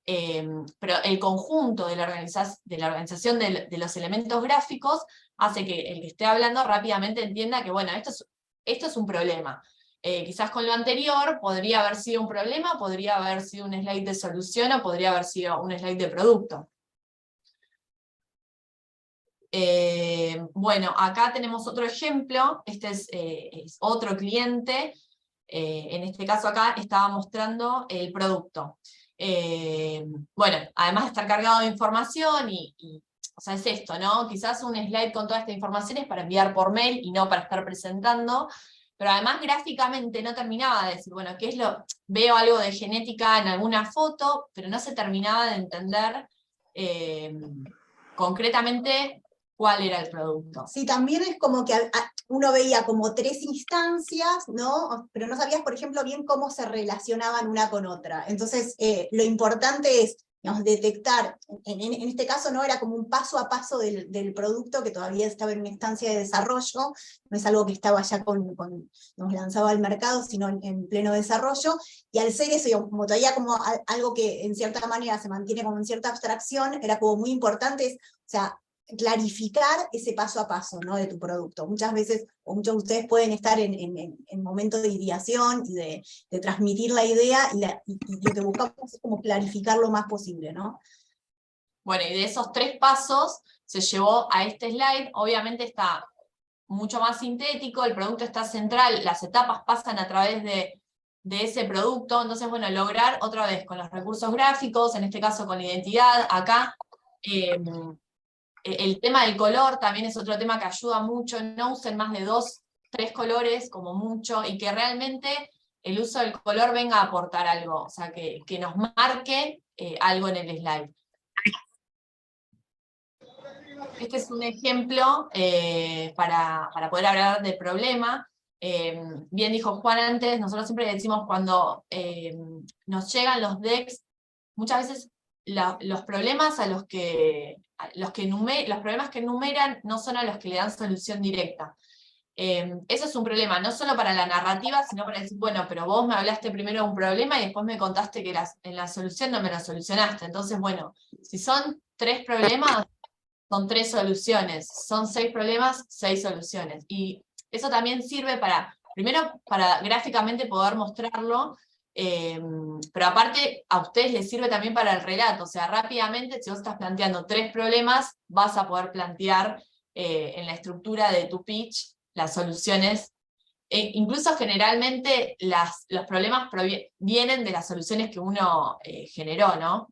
pero el conjunto de la organización de los elementos gráficos hace que el que esté hablando rápidamente entienda que, bueno, esto es un problema. Quizás con lo anterior podría haber sido un problema, podría haber sido un slide de solución, o podría haber sido un slide de producto. Bueno, acá tenemos otro ejemplo, este es otro cliente, en este caso acá estaba mostrando el producto. Bueno, además de estar cargado de información, o sea, es esto, ¿no? Quizás un slide con toda esta información es para enviar por mail y no para estar presentando. pero además gráficamente no terminaba de decir, bueno, ¿qué es lo? Veo algo de genética en alguna foto, pero no se terminaba de entender concretamente cuál era el producto. Sí, también es como que uno veía como 3 instancias, ¿no? Pero no sabías, por ejemplo, bien cómo se relacionaban una con otra. Entonces, lo importante es, digamos, detectar, en este caso no era como un paso a paso del producto que todavía estaba en una instancia de desarrollo, no es algo que estaba ya nos lanzaba al mercado, sino en pleno desarrollo, y al ser eso, digamos, como todavía como algo que en cierta manera se mantiene como en cierta abstracción, era como muy importante, o sea, clarificar ese paso a paso, ¿no? De tu producto. Muchas veces, o muchos de ustedes pueden estar en momentos de ideación y de transmitir la idea, y lo que buscamos es como clarificar lo más posible, ¿no? Bueno, y de esos 3 pasos se llevó a este slide. Obviamente está mucho más sintético, el producto está central, las etapas pasan a través de ese producto. Entonces, bueno, lograr otra vez con los recursos gráficos, en este caso con la identidad, acá el tema del color también es otro tema que ayuda mucho. No usen más de 2, 3 colores como mucho, y que realmente el uso del color venga a aportar algo, o sea, que nos marque algo en el slide. Este es un ejemplo para poder hablar del problema. Bien dijo Juan antes, nosotros siempre decimos cuando nos llegan los decks, muchas veces los problemas los problemas que enumeran no son a los que le dan solución directa. Eso es un problema, no solo para la narrativa, sino para decir, bueno, pero vos me hablaste primero de un problema y después me contaste que en la solución no me lo solucionaste. Entonces, bueno, si son 3 problemas, son 3 soluciones, son 6 problemas, 6 soluciones. Y eso también sirve primero para gráficamente poder mostrarlo, pero aparte a ustedes les sirve también para el relato, o sea, rápidamente, si vos estás planteando 3 problemas, vas a poder plantear en la estructura de tu pitch las soluciones. Incluso generalmente los problemas vienen de las soluciones que uno generó, ¿no?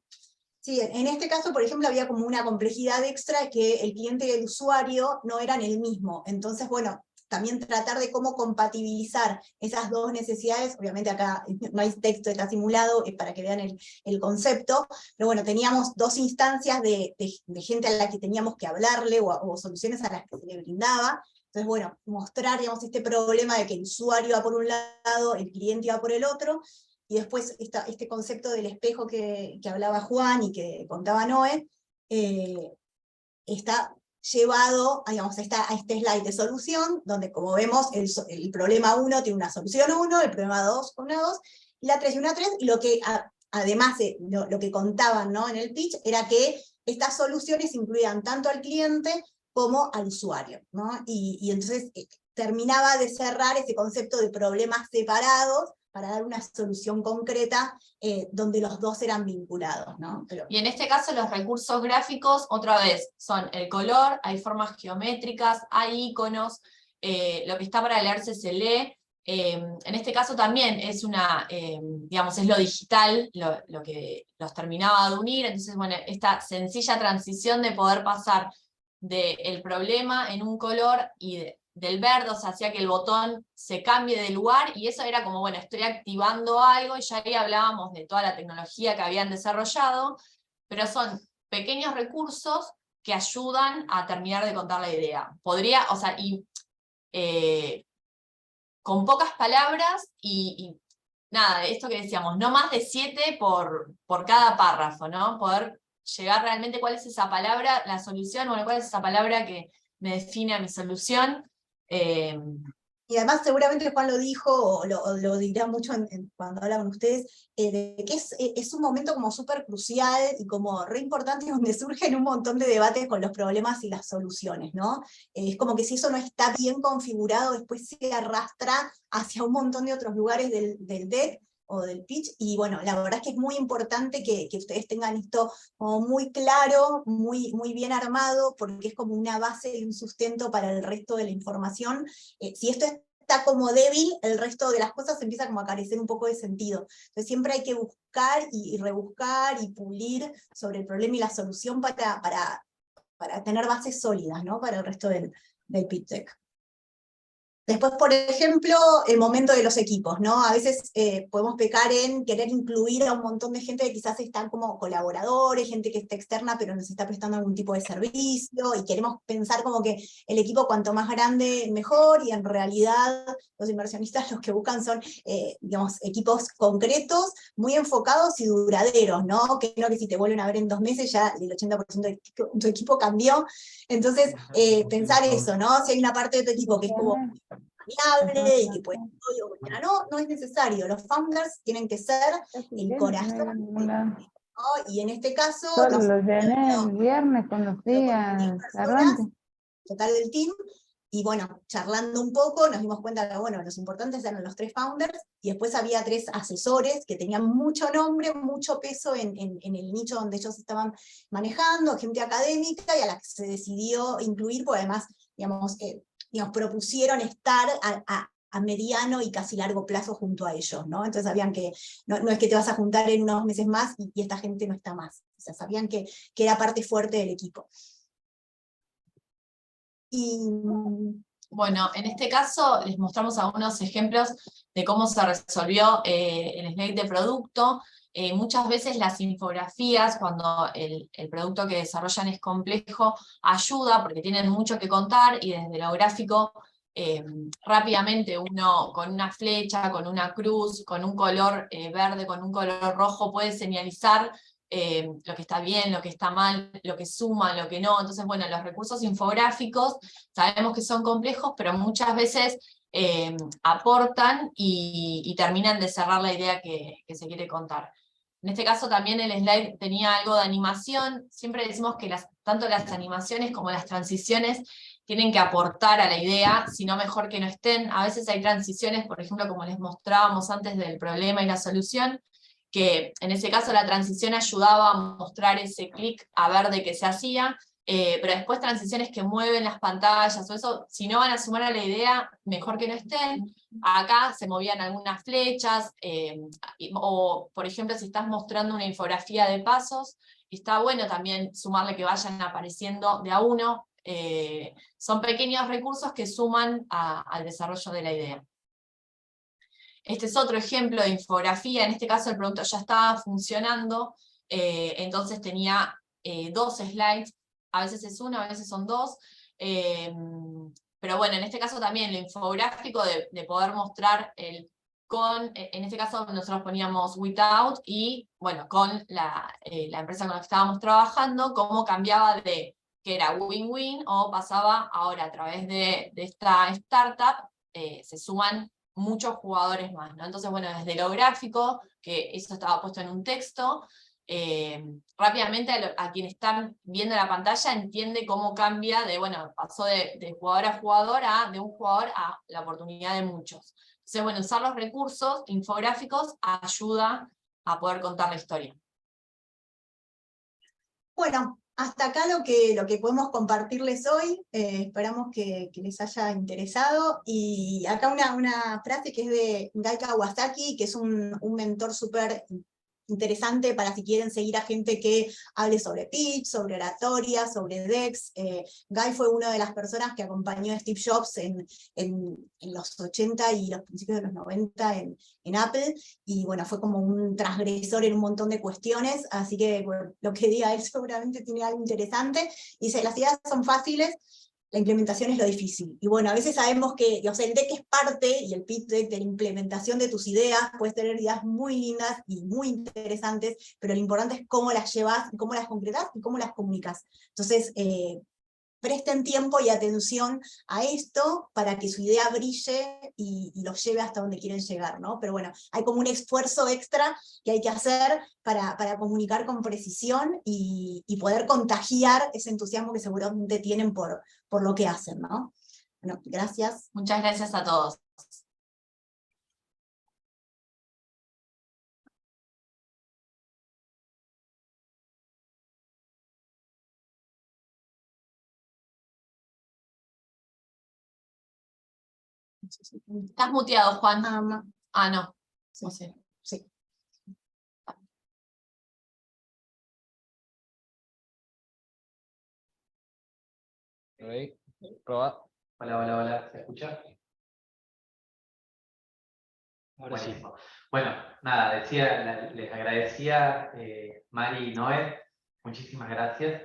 Sí, en este caso, por ejemplo, había como una complejidad extra que el cliente y el usuario no eran el mismo. Entonces, bueno, también tratar de cómo compatibilizar esas 2 necesidades. Obviamente acá no hay texto, está simulado, es para que vean el concepto, pero bueno, teníamos 2 instancias de gente a la que teníamos que hablarle, o soluciones a las que se le brindaba. Entonces, bueno, mostrar, digamos, este problema de que el usuario va por un lado, el cliente va por el otro, y después este concepto del espejo que hablaba Juan y que contaba Noé, está llevado, digamos, a este slide de solución, donde como vemos el problema 1 tiene una solución 1, el problema 2 una 2, y la 3 y una 3, y lo que además lo que contaban, ¿no? En el pitch era que estas soluciones incluían tanto al cliente como al usuario, ¿no? Y entonces terminaba de cerrar ese concepto de problemas separados para dar una solución concreta donde los 2 eran vinculados, ¿no? Y en este caso los recursos gráficos, otra vez, son el color, hay formas geométricas, hay iconos, lo que está para leerse se lee. En este caso también es digamos, es lo digital, lo que los terminaba de unir. Entonces, bueno, esta sencilla transición de poder pasar del problema en un color y del verde, o sea, hacía que el botón se cambie de lugar, y eso era como, bueno, estoy activando algo, y ya ahí hablábamos de toda la tecnología que habían desarrollado, pero son pequeños recursos que ayudan a terminar de contar la idea. Podría, o sea, con pocas palabras y nada, esto que decíamos, no más de 7 por cada párrafo, ¿no? Poder llegar realmente cuál es esa palabra, la solución, bueno, cuál es esa palabra que me define a mi solución. Y además seguramente Juan lo dijo, o lo dirá mucho cuando hablan con ustedes, de que es un momento como súper crucial y como re importante, donde surgen un montón de debates con los problemas y las soluciones, ¿no? Es como que si eso no está bien configurado, después se arrastra hacia un montón de otros lugares del deck o del pitch, y bueno, la verdad es que es muy importante que ustedes tengan esto como muy claro, muy, muy bien armado, porque es como una base y un sustento para el resto de la información. Si esto está como débil, el resto de las cosas empieza como a carecer un poco de sentido. Entonces siempre hay que buscar y rebuscar y pulir sobre el problema y la solución para tener bases sólidas, ¿no? Para el resto del pitch deck. Después, por ejemplo, el momento de los equipos, ¿no? A veces podemos pecar en querer incluir a un montón de gente que quizás están como colaboradores, gente que está externa pero nos está prestando algún tipo de servicio, y queremos pensar como que el equipo cuanto más grande mejor, y en realidad los inversionistas los que buscan son, digamos, equipos concretos, muy enfocados y duraderos, ¿no? Que no que si te vuelven a ver en 2 meses ya el 80% de tu equipo cambió. Entonces, pensar eso, ¿no? Si hay una parte de tu equipo que es como variable y que puede hoy o mañana no es necesario. Los founders tienen que ser el corazón, ¿no? Y en este caso, Solo los llené el viernes cuando fui al Cervantes. total del team, y bueno, charlando un poco, nos dimos cuenta que, bueno, los importantes eran los 3 founders, y después había 3 asesores que tenían mucho nombre, mucho peso en el nicho donde ellos estaban manejando, gente académica, y a la que se decidió incluir, porque además, digamos, propusieron estar a mediano y casi largo plazo junto a ellos, ¿no? Entonces sabían que no es que te vas a juntar en unos meses más y esta gente no está más. O sea, sabían que era parte fuerte del equipo. Y Bueno, en este caso les mostramos algunos ejemplos de cómo se resolvió el slide de producto. Muchas veces las infografías, cuando el producto que desarrollan es complejo, ayuda porque tienen mucho que contar, y desde lo gráfico rápidamente uno con una flecha, con una cruz, con un color verde, con un color rojo puede señalizar lo que está bien, lo que está mal, lo que suma, lo que no. Entonces, bueno, los recursos infográficos sabemos que son complejos, pero muchas veces aportan y terminan de cerrar la idea que se quiere contar. En este caso también el slide tenía algo de animación. Siempre decimos que tanto las animaciones como las transiciones tienen que aportar a la idea, si no mejor que no estén. A veces hay transiciones, por ejemplo, como les mostrábamos antes del problema y la solución, que en ese caso la transición ayudaba a mostrar ese clic a ver de qué se hacía, pero después transiciones que mueven las pantallas o eso, si no van a sumar a la idea, mejor que no estén. Acá se movían algunas flechas, o por ejemplo si estás mostrando una infografía de pasos, está bueno también sumarle que vayan apareciendo de a uno. Son pequeños recursos que suman al desarrollo de la idea. Este es otro ejemplo de infografía. En este caso el producto ya estaba funcionando, entonces tenía 2 slides, a veces es uno, a veces son 2, pero bueno, en este caso también lo infográfico de poder mostrar en este caso nosotros poníamos without, y bueno, con la empresa con la que estábamos trabajando, cómo cambiaba de que era win-win, o pasaba ahora a través de esta startup, se suman muchos jugadores más, ¿no? Entonces, bueno, desde lo gráfico, que eso estaba puesto en un texto, rápidamente a quien están viendo la pantalla entiende cómo cambia bueno, pasó de jugador a jugador de un jugador a la oportunidad de muchos. Entonces, bueno, usar los recursos infográficos ayuda a poder contar la historia. bueno, hasta acá lo que podemos compartirles hoy. Esperamos que les haya interesado. Y acá una frase que es de Guy Kawasaki, que es un mentor súper interesante para si quieren seguir a gente que hable sobre pitch, sobre oratoria, sobre decks. Guy fue una de las personas que acompañó a Steve Jobs en los 80 y los principios de los 90 en Apple, y bueno, fue como un transgresor en un montón de cuestiones, así que bueno, lo que diga él seguramente tiene algo interesante. Dice, las ideas son fáciles, la implementación es lo difícil. Y bueno, a veces sabemos que, o sea, el deck es parte, y el pitch deck, de la implementación de tus ideas. Puedes tener ideas muy lindas y muy interesantes, pero lo importante es cómo las llevas, cómo las concretas y cómo las comunicas. Entonces, presten tiempo y atención a esto para que su idea brille y los lleve hasta donde quieren llegar, ¿no? Pero bueno, hay como un esfuerzo extra que hay que hacer para comunicar con precisión y poder contagiar ese entusiasmo que seguramente tienen por lo que hacen, ¿no? Bueno, gracias. Muchas gracias a todos. Estás muteado, Juan. No. Sí. No sé. Sí. Proba. Hola, hola, hola, ¿se escucha? Ahora sí. Buenísimo. Bueno, nada, les agradecía, Mari y Noé, muchísimas gracias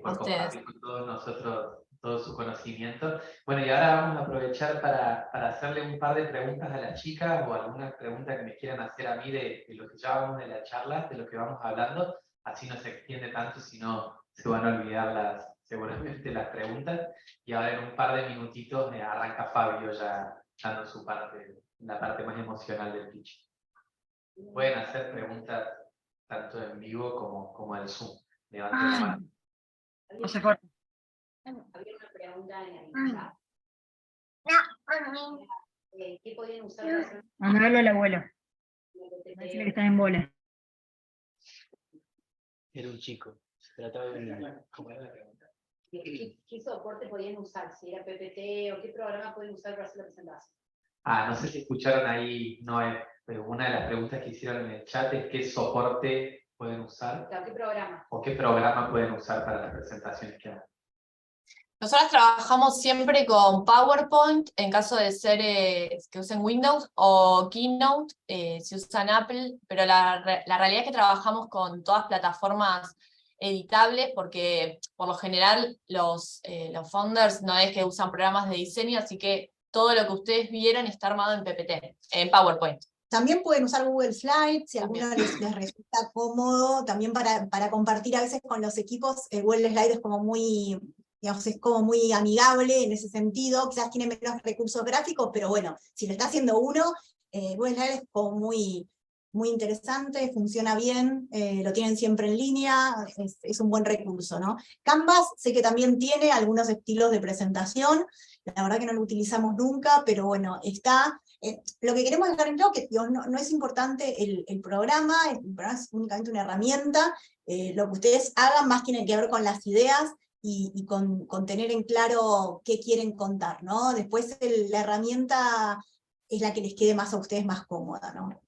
por A ustedes. compartir con todos nosotros todo su conocimiento. Bueno, y ahora vamos a aprovechar para hacerle un par de preguntas a las chicas o alguna pregunta que me quieran hacer a mí de lo que ya hablamos de la charla, de lo que vamos hablando, así no se extiende tanto, si no se van a olvidar seguramente las preguntas. Y ahora en un par de minutitos arranca Fabio ya dando su parte, la parte más emocional del pitch. Pueden hacer preguntas tanto en vivo como en Zoom. Levanten la mano. No se corta. Había una pregunta en el chat. ¿Qué podían usar para hacer Mandarlo al abuelo. una PPT? Decirle que está en bola. Era un chico. Se trataba de un niño. ¿Cómo era la pregunta? ¿Qué soporte podían usar? Si era PPT o qué programa pueden usar para hacer la presentación. No sé si escucharon ahí, Noé, pero una de las preguntas que hicieron en el chat es qué soporte pueden usar Claro, ¿qué programa? o qué programa pueden usar para las presentaciones que hagan. Nosotros trabajamos siempre con PowerPoint, en caso de ser que usen Windows, o Keynote, si usan Apple, pero la realidad es que trabajamos con todas plataformas editables, porque por lo general los founders no es que usan programas de diseño, así que todo lo que ustedes vieron está armado en PPT, en PowerPoint. También pueden usar Google Slides, si a alguno les resulta cómodo, también para compartir a veces con los equipos. Google Slides es como muy, digamos, es como muy amigable en ese sentido, quizás tiene menos recursos gráficos, pero bueno, si lo está haciendo uno, Google Slides es como muy interesante, funciona bien, lo tienen siempre en línea, es un buen recurso, ¿no? Canvas sé que también tiene algunos estilos de presentación, la verdad que no lo utilizamos nunca, pero bueno, está. Lo que queremos dejar en claro es que no es importante el programa es únicamente una herramienta, lo que ustedes hagan más tiene que ver con las ideas y con tener en claro qué quieren contar, ¿no? Después la herramienta es la que les quede más a ustedes más cómoda, ¿no?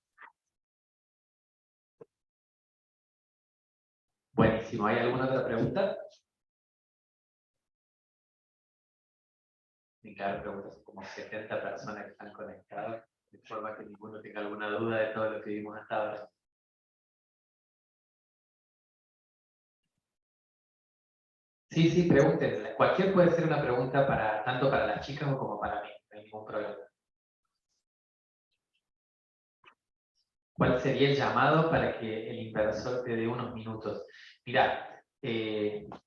Buenísimo. ¿Hay alguna otra pregunta? Tienen que haber preguntas, son como 70 personas que están conectadas, de forma que ninguno tenga alguna duda de todo lo que vimos hasta ahora. Sí, pregunten. Cualquier puede ser una pregunta tanto para las chicas como para mí, no hay ningún problema. ¿Cuál sería el llamado para que el inversor te dé unos minutos? Mirá,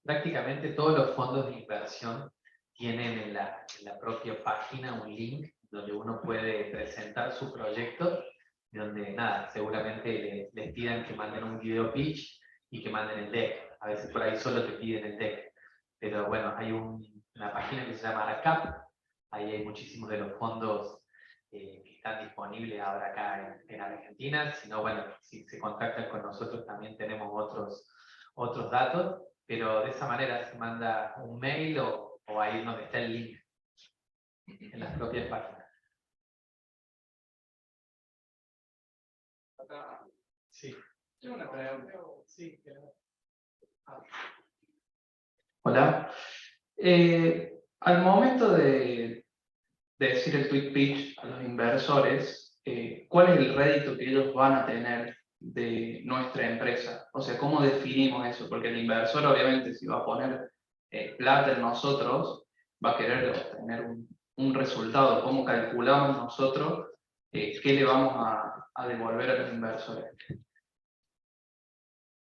prácticamente todos los fondos de inversión tienen en la propia página un link donde uno puede presentar su proyecto, donde nada, seguramente les pidan que manden un video pitch y que manden el deck. A veces por ahí solo te piden el deck. Pero bueno, hay una página que se llama ARCAP, ahí hay muchísimos de los fondos que están disponibles ahora acá en Argentina. Si no, bueno, si se contactan con nosotros también tenemos otros datos, pero de esa manera se manda un mail o ahí donde está el link, en las propias páginas. Sí, tengo una pregunta. Sí, hola. Al momento de decir el tweet pitch a los inversores, ¿cuál es el rédito que ellos van a tener de nuestra empresa? O sea, ¿cómo definimos eso? Porque el inversor, obviamente, si va a poner plata en nosotros, va a querer obtener un resultado. ¿Cómo calculamos nosotros qué le vamos a devolver a los inversores?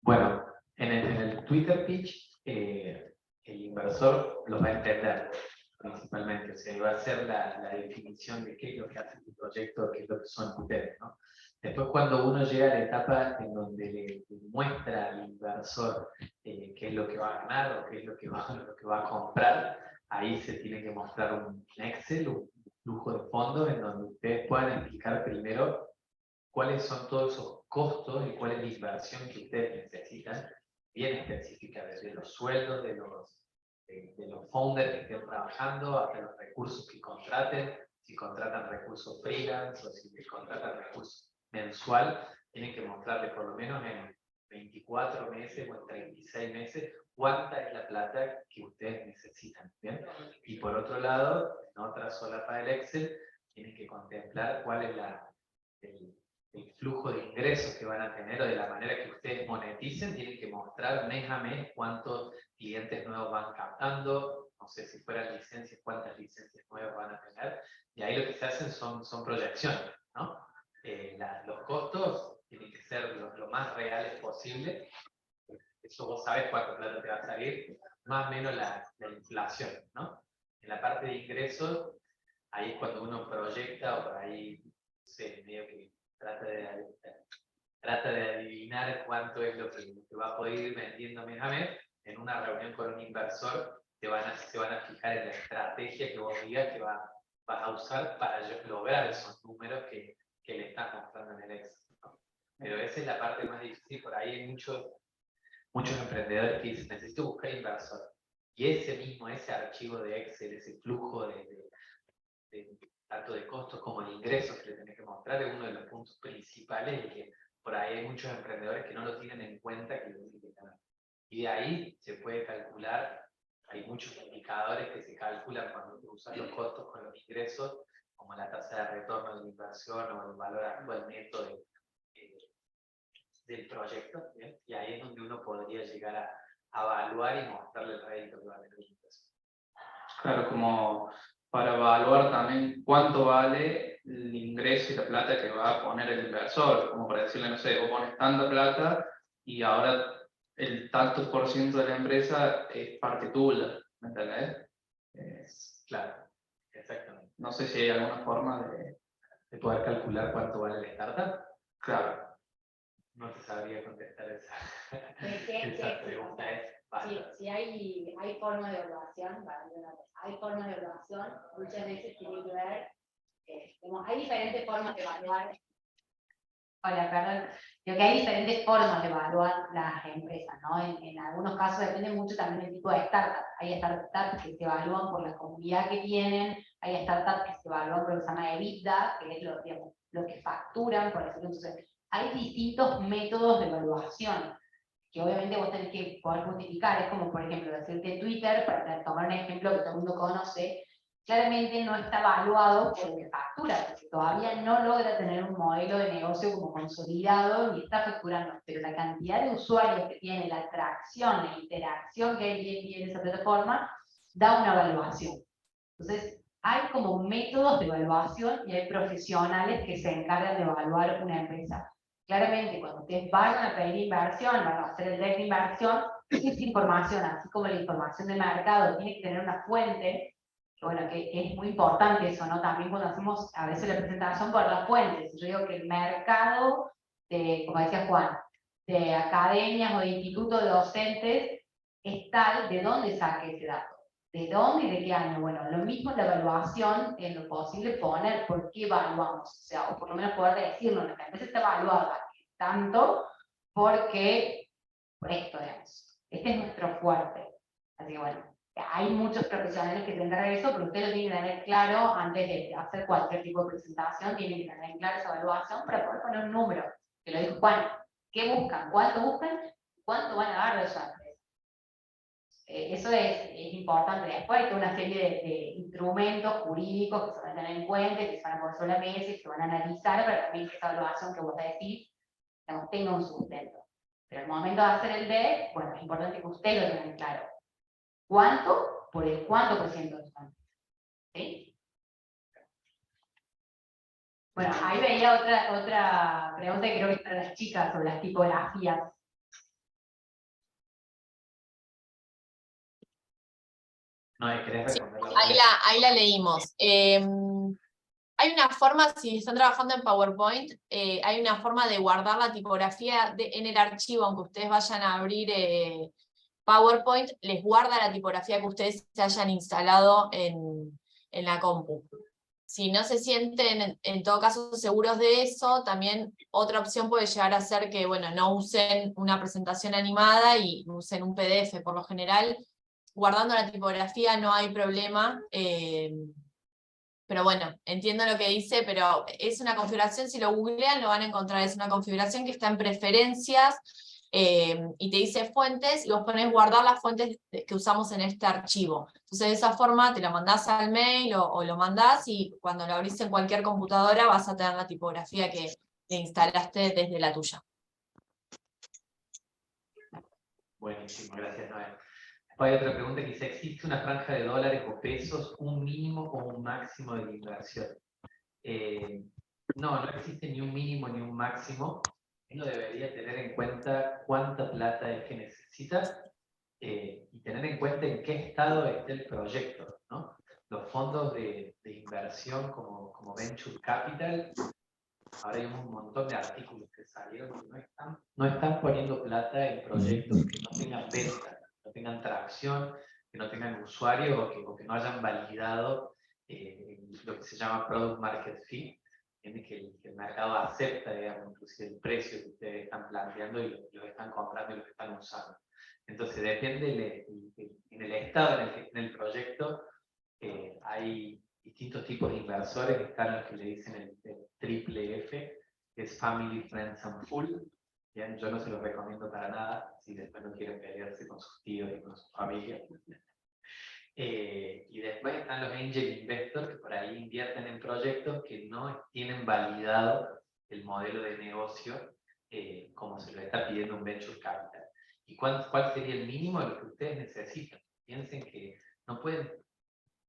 Bueno, en el Twitter pitch, el inversor lo va a entender principalmente, o sea, va a ser la definición de qué es lo que hace tu proyecto, qué es lo que son ustedes, ¿no? Después, cuando uno llega a la etapa en donde le muestra al inversor qué es lo que va a ganar o qué es lo que va a comprar, ahí se tiene que mostrar un Excel, un flujo de fondos en donde ustedes puedan explicar primero cuáles son todos esos costos y cuál es la inversión que ustedes necesitan, bien específica, desde los sueldos de los founders que estén trabajando hasta los recursos que contraten, si contratan recursos freelance o si contratan recursos mensual, tienen que mostrarles por lo menos en 24 meses o en 36 meses cuánta es la plata que ustedes necesitan, ¿bien? Y por otro lado, en otra solapa del Excel, tienen que contemplar cuál es la el flujo de ingresos que van a tener o de la manera que ustedes moneticen, tienen que mostrar mes a mes cuántos clientes nuevos van captando, no sé si fueran licencias, cuántas licencias nuevas van a tener, y ahí lo que se hacen son proyecciones, ¿no? Los costos tienen que ser lo más reales posible, eso vos sabes cuánto plata te va a salir, más o menos la inflación, ¿no? En la parte de ingresos, ahí es cuando uno proyecta, o por ahí, no sé, medio que trata de adivinar cuánto es lo que va a poder ir vendiendo mes a mes. En una reunión con un inversor se van a fijar en la estrategia que vos digas que vas a usar para lograr esos números que le estás mostrando en el Excel, ¿no? Pero esa es la parte más difícil. Por ahí hay muchos emprendedores que dicen, necesito buscar inversor. Y ese archivo de Excel, ese flujo tanto de costos como de ingresos que le tenés que mostrar, es uno de los puntos principales y que por ahí hay muchos emprendedores que no lo tienen en cuenta. Y de ahí se puede calcular, hay muchos indicadores que se calculan cuando cruzan los costos con los ingresos, como la tasa de retorno de la inversión o el valor actual neto del proyecto, ¿bien? Y ahí es donde uno podría llegar a evaluar y mostrarle el rédito que va a tener la inversión. Claro, como para evaluar también cuánto vale el ingreso y la plata que va a poner el inversor, como para decirle, no sé, vos pones tanta plata y ahora el tantos por ciento de la empresa es parte tuya, ¿me entendés? Claro, exactamente. No sé si hay alguna forma De poder calcular cuánto vale la startup. claro, No te sabría contestar esa ¿Qué pregunta. Si hay forma de evaluación, muchas veces tiene que ver, hay diferentes formas de evaluar. Hola, perdón. Creo que hay diferentes formas de evaluar las empresas, ¿no? En algunos casos depende mucho también del tipo de startup. Hay startups que se evalúan por la comunidad que tienen, hay startups que se evalúan por lo que se llama EBITDA, que es lo que facturan, por ejemplo. Entonces, hay distintos métodos de evaluación que obviamente vos tenés que poder justificar. Es como, por ejemplo, decirte Twitter, para tomar un ejemplo que todo el mundo conoce, claramente no está evaluado por lo que factura, porque todavía no logra tener un modelo de negocio como consolidado ni está facturando, pero la cantidad de usuarios que tiene, la atracción, la interacción que hay en esa plataforma, da una evaluación. Entonces, hay como métodos de evaluación y hay profesionales que se encargan de evaluar una empresa. Claramente, cuando ustedes vayan a pedir inversión, van a hacer el deck de inversión, esa información, así como la información de mercado, tiene que tener una fuente. Bueno, que es muy importante eso, ¿no? También cuando hacemos a veces la presentación por las fuentes. Yo digo que el mercado, como decía Juan, de academias o de institutos de docentes, es tal de dónde saque ese dato. ¿De dónde y de qué año? Bueno, lo mismo la evaluación, en lo posible poner por qué evaluamos, o sea, o por lo menos poder decirnos, nuestra empresa está evaluada tanto porque, por esto, digamos. Este es nuestro fuerte. Así que bueno, hay muchos profesionales que tendrán eso, pero ustedes lo tienen que tener claro antes de hacer cualquier tipo de presentación, tienen que tener claro esa evaluación para poder poner un número. Que lo dijo Juan, ¿qué buscan? ¿Cuánto van a dar de esa empresa? Eso es importante. Después hay toda una serie de instrumentos jurídicos que se van a tener en cuenta, que se van a poner sobre la mesa y que se van a analizar para también que esa evaluación que vos decís tenga un sustento. Pero al momento de hacer el DEC, bueno, es importante que usted lo tenga claro. ¿Cuánto? Por el cuánto por ciento de descuento. ¿Sí? Bueno, ahí veía otra pregunta que creo que es para las chicas sobre las tipografías. No, ¿querés responderla? Ahí la leímos. Hay una forma, si están trabajando en PowerPoint, hay una forma de guardar la tipografía en el archivo, aunque ustedes vayan a abrir PowerPoint, les guarda la tipografía que ustedes se hayan instalado en la compu. Si no se sienten, en todo caso, seguros de eso, también otra opción puede llegar a ser que, bueno, no usen una presentación animada y usen un PDF. Por lo general, guardando la tipografía no hay problema. Pero bueno, entiendo lo que dice, pero es una configuración, si lo googlean lo van a encontrar, es una configuración que está en preferencias, y te dice fuentes, y vos pones guardar las fuentes que usamos en este archivo. Entonces de esa forma te lo mandás al mail o lo mandás, y cuando lo abrís en cualquier computadora vas a tener la tipografía que le instalaste desde la tuya. Buenísimo, gracias Noel. Después hay otra pregunta que dice, ¿existe una franja de dólares o pesos, un mínimo o un máximo de la inversión? No existe ni un mínimo ni un máximo. Uno debería tener en cuenta cuánta plata es que necesita y tener en cuenta en qué estado está el proyecto, ¿no? Los fondos de inversión como Venture Capital, ahora hay un montón de artículos que salieron que no están poniendo plata en proyectos que no tengan venta, que no tengan tracción, que no tengan usuario o que no hayan validado lo que se llama Product Market Fit, en que el mercado acepta, digamos, inclusive el precio que ustedes están planteando y lo están comprando y lo están usando. Entonces depende en el estado en el que esté el proyecto, hay distintos tipos de inversores. Están los que le dicen el triple F, que es Family, Friends and Full. Bien, yo no se los recomiendo para nada, si después no quieren pelearse con sus tíos y con su familia. Y después están los Angel Investors, que por ahí invierten en proyectos que no tienen validado el modelo de negocio como se lo está pidiendo un Venture Capital. ¿Y cuál sería el mínimo de lo que ustedes necesitan? Piensen que no pueden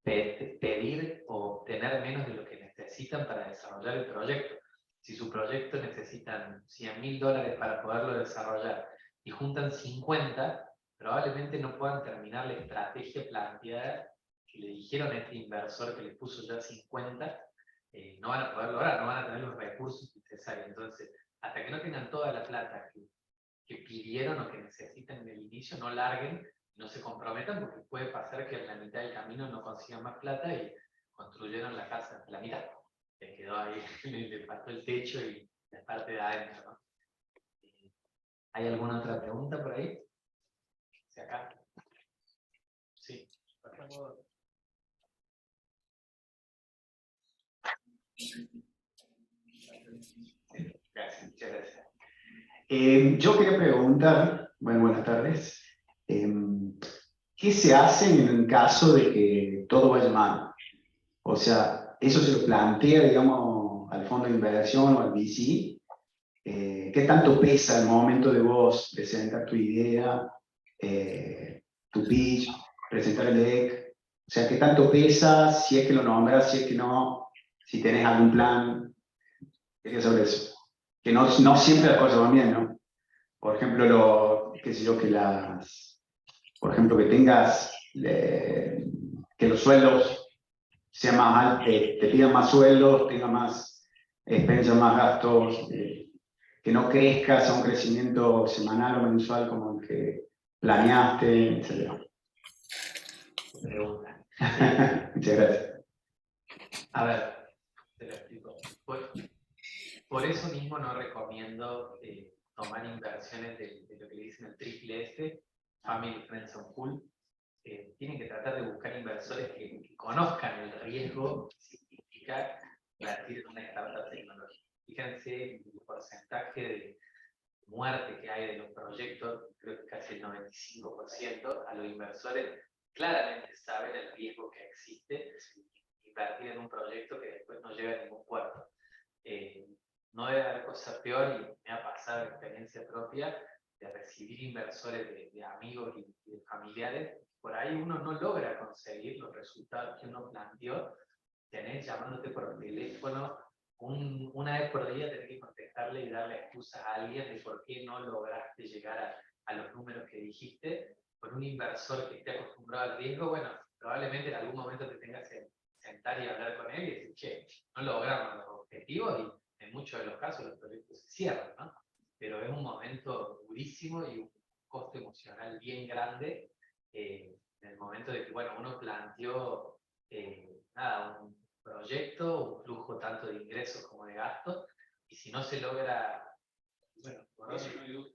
pedir o obtener menos de lo que necesitan para desarrollar el proyecto. Si su proyecto necesitan $100.000 para poderlo desarrollar y juntan 50, probablemente no puedan terminar la estrategia planteada que le dijeron a este inversor que les puso ya 50, no van a poder lograr, no van a tener los recursos necesarios. Entonces, hasta que no tengan toda la plata que pidieron o que necesitan en el inicio, no larguen, no se comprometan, porque puede pasar que en la mitad del camino no consigan más plata y construyeron la casa hasta la mitad. Les quedó ahí, le faltó el techo y la parte de adentro, ¿no? ¿Hay alguna otra pregunta por ahí? ¿Sí, acá? Sí, por favor. Gracias, muchas gracias. Yo quería preguntar, bueno, buenas tardes, ¿qué se hace en el caso de que todo vaya mal? O sea, eso se lo plantea, digamos, al fondo de inversión o al VC. ¿Qué tanto pesa el momento de vos presentar tu idea, tu pitch, presentar el deck? O sea, ¿qué tanto pesa? Si es que lo nombras, si es que no, si tenés algún plan. Quería saber eso. Que no siempre las cosas van bien, ¿no? Por ejemplo, qué sé yo, por ejemplo, que tengas, que los sueldos sean más altos, te pidan más sueldos, tengas más expensas, más gastos, que no crezcas a un crecimiento semanal o mensual como el que planeaste, etc. Pregunta. Muchas gracias. A ver, te lo explico. Por eso mismo no recomiendo tomar inversiones de lo que le dicen el triple F, Family, Friends and Full. Tienen que tratar de buscar inversores que conozcan el riesgo que significa invertir en una startup tecnológica. Fíjense el porcentaje de muerte que hay de los proyectos, creo que casi el 95%, a los inversores claramente saben el riesgo que existe invertir en un proyecto que después no llega a ningún puerto. No debe haber cosa peor, y me ha pasado experiencia propia, de recibir inversores de amigos y de familiares. Por ahí uno no logra conseguir los resultados que uno planteó. Tenés llamándote por teléfono, una vez por día tenés que contestarle y darle excusas a alguien de por qué no lograste llegar a los números que dijiste. Con un inversor que esté acostumbrado al riesgo, bueno, probablemente en algún momento te tengas que sentar y hablar con él y decir, che, no logramos los objetivos, y en muchos de los casos los proyectos se cierran, ¿no? Pero es un momento durísimo y un costo emocional bien grande en el momento de que, bueno, uno planteó un proyecto, un flujo tanto de ingresos como de gastos, y si no se logra, bueno, por eso no hay duda.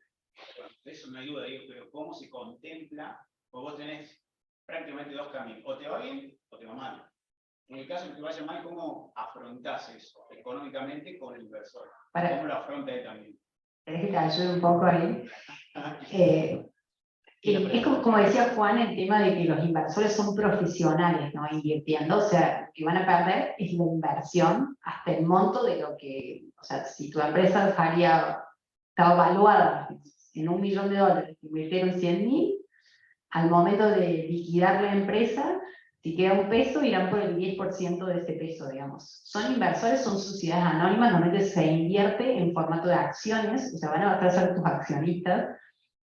Eso no hay duda, digo, pero ¿cómo se contempla? Porque vos tenés prácticamente dos caminos, o te va bien o te va mal. En el caso de que vaya mal, ¿cómo afrontás eso económicamente con el inversor? ¿Cómo lo afronta él también? ¿Querés que te ayude un poco ahí? Es como decía Juan, el tema de que los inversores son profesionales, ¿no? Invirtiendo, o sea, lo que van a perder es la inversión hasta el monto de lo que, o sea, si tu empresa estaba evaluada en $1 millón, invirtieron 100.000, al momento de liquidar la empresa, si queda un peso, irán por el 10% de ese peso, digamos. Son inversores, son sociedades anónimas, normalmente se invierte en formato de acciones, o sea, van a ser tus accionistas.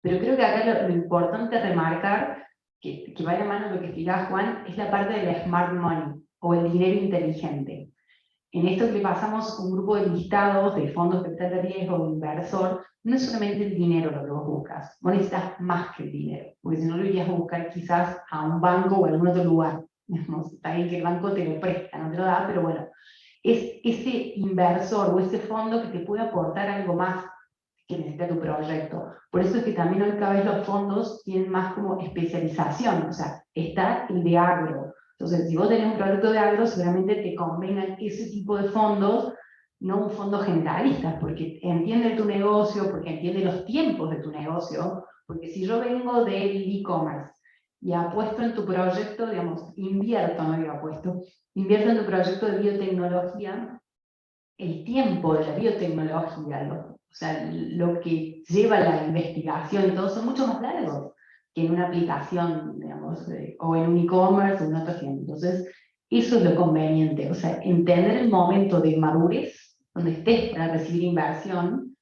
Pero creo que acá lo importante remarcar, que va de la mano de lo que explicaba Juan, es la parte del smart money, o el dinero inteligente. En esto que le pasamos un grupo de listados de fondos de capital de riesgo o inversor, no es solamente el dinero lo que vos buscas, vos necesitas más que el dinero, porque si no lo irías a buscar quizás a un banco o a algún otro lugar. Está bien que el banco te lo presta, no te lo da, pero bueno, es ese inversor o ese fondo que te puede aportar algo más que necesita tu proyecto. Por eso es que también hoy cada vez los fondos tienen más como especialización, o sea, está el de agro. Entonces, si vos tenés un producto de agro, seguramente te convengan ese tipo de fondos, no un fondo generalista, porque entiende tu negocio, porque entiende los tiempos de tu negocio, porque si yo vengo del e-commerce y apuesto en tu proyecto, digamos, invierto en tu proyecto de biotecnología, el tiempo de la biotecnología, o sea, lo que lleva la investigación y todo, son mucho más largos que en una aplicación, digamos, o en un e-commerce o en otro ejemplo. Entonces, eso es lo conveniente, o sea, entender el momento de madurez, donde estés para recibir inversión,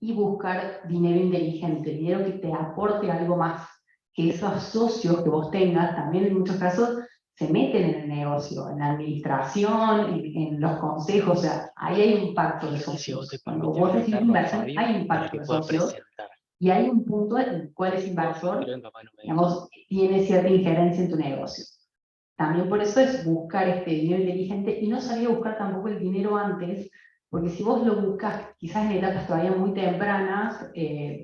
y buscar dinero inteligente, dinero que te aporte algo más, que esos socios que vos tengas, también en muchos casos, se meten en el negocio, en la administración, en los consejos, o sea, ahí hay un pacto de socios. Cuando vos recibís inversión, hay un pacto de socios, y hay un punto en el cual ese inversor, digamos, tiene cierta injerencia en tu negocio. También por eso es buscar este dinero inteligente, y no salir a buscar tampoco el dinero antes, porque si vos lo buscas quizás en etapas todavía muy tempranas,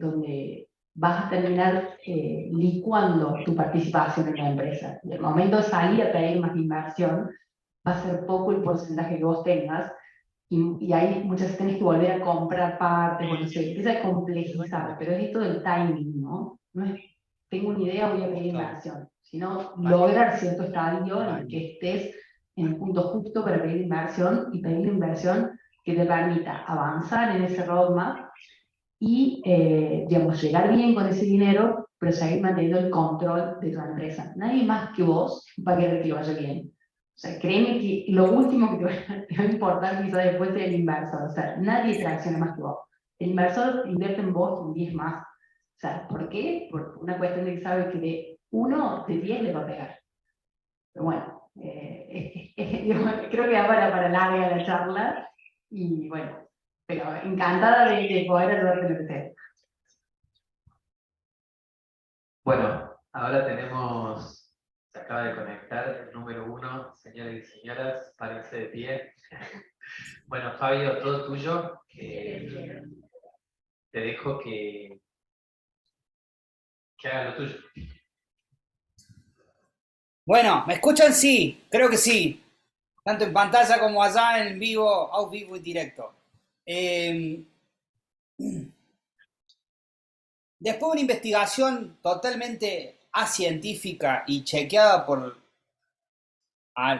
donde vas a terminar licuando tu participación en la empresa. Y el momento de salir a pedir más inversión, va a ser poco el porcentaje que vos tengas, y ahí muchas veces tenés que volver a comprar partes, o no sé, empieza a complejizar, pero es esto del timing, ¿no? No es, tengo una idea, voy a pedir inversión, sino lograr cierto estadio en el que estés en el punto justo para pedir inversión, y pedir inversión que te permita avanzar en ese roadmap y, digamos, llegar bien con ese dinero, pero seguir manteniendo el control de tu empresa. Nadie más que vos va a querer que lo vaya bien. O sea, créeme que lo último que te va a importar quizá después es el inversor. O sea, nadie te acciona más que vos. El inversor invierte en vos un 10 más. O sea, ¿por qué? Por una cuestión de que sabe que de 1 de 10 le va a pegar. Pero bueno, creo que va para larga la charla, y bueno, pero encantada de poder ayudarte en lo que sea. Bueno, ahora tenemos, se acaba de conectar el número 1, señores y señoras, párense de pie. Bueno, Fabio, todo tuyo. Te dejo que hagas lo tuyo. Bueno, ¿me escuchan? Sí, creo que sí. Tanto en pantalla como allá en vivo, a vivo y directo. Después de una investigación totalmente acientífica y chequeada por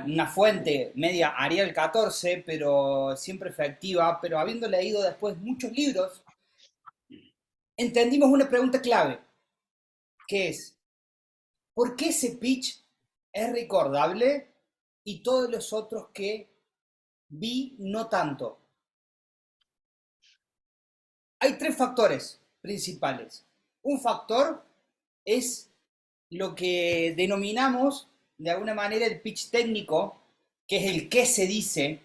una fuente media Arial 14, pero siempre efectiva, pero habiendo leído después muchos libros, entendimos una pregunta clave, que es, ¿por qué ese pitch es recordable y todos los otros que vi no tanto? Hay 3 factores principales. Un factor es lo que denominamos de alguna manera el pitch técnico, que es el qué se dice,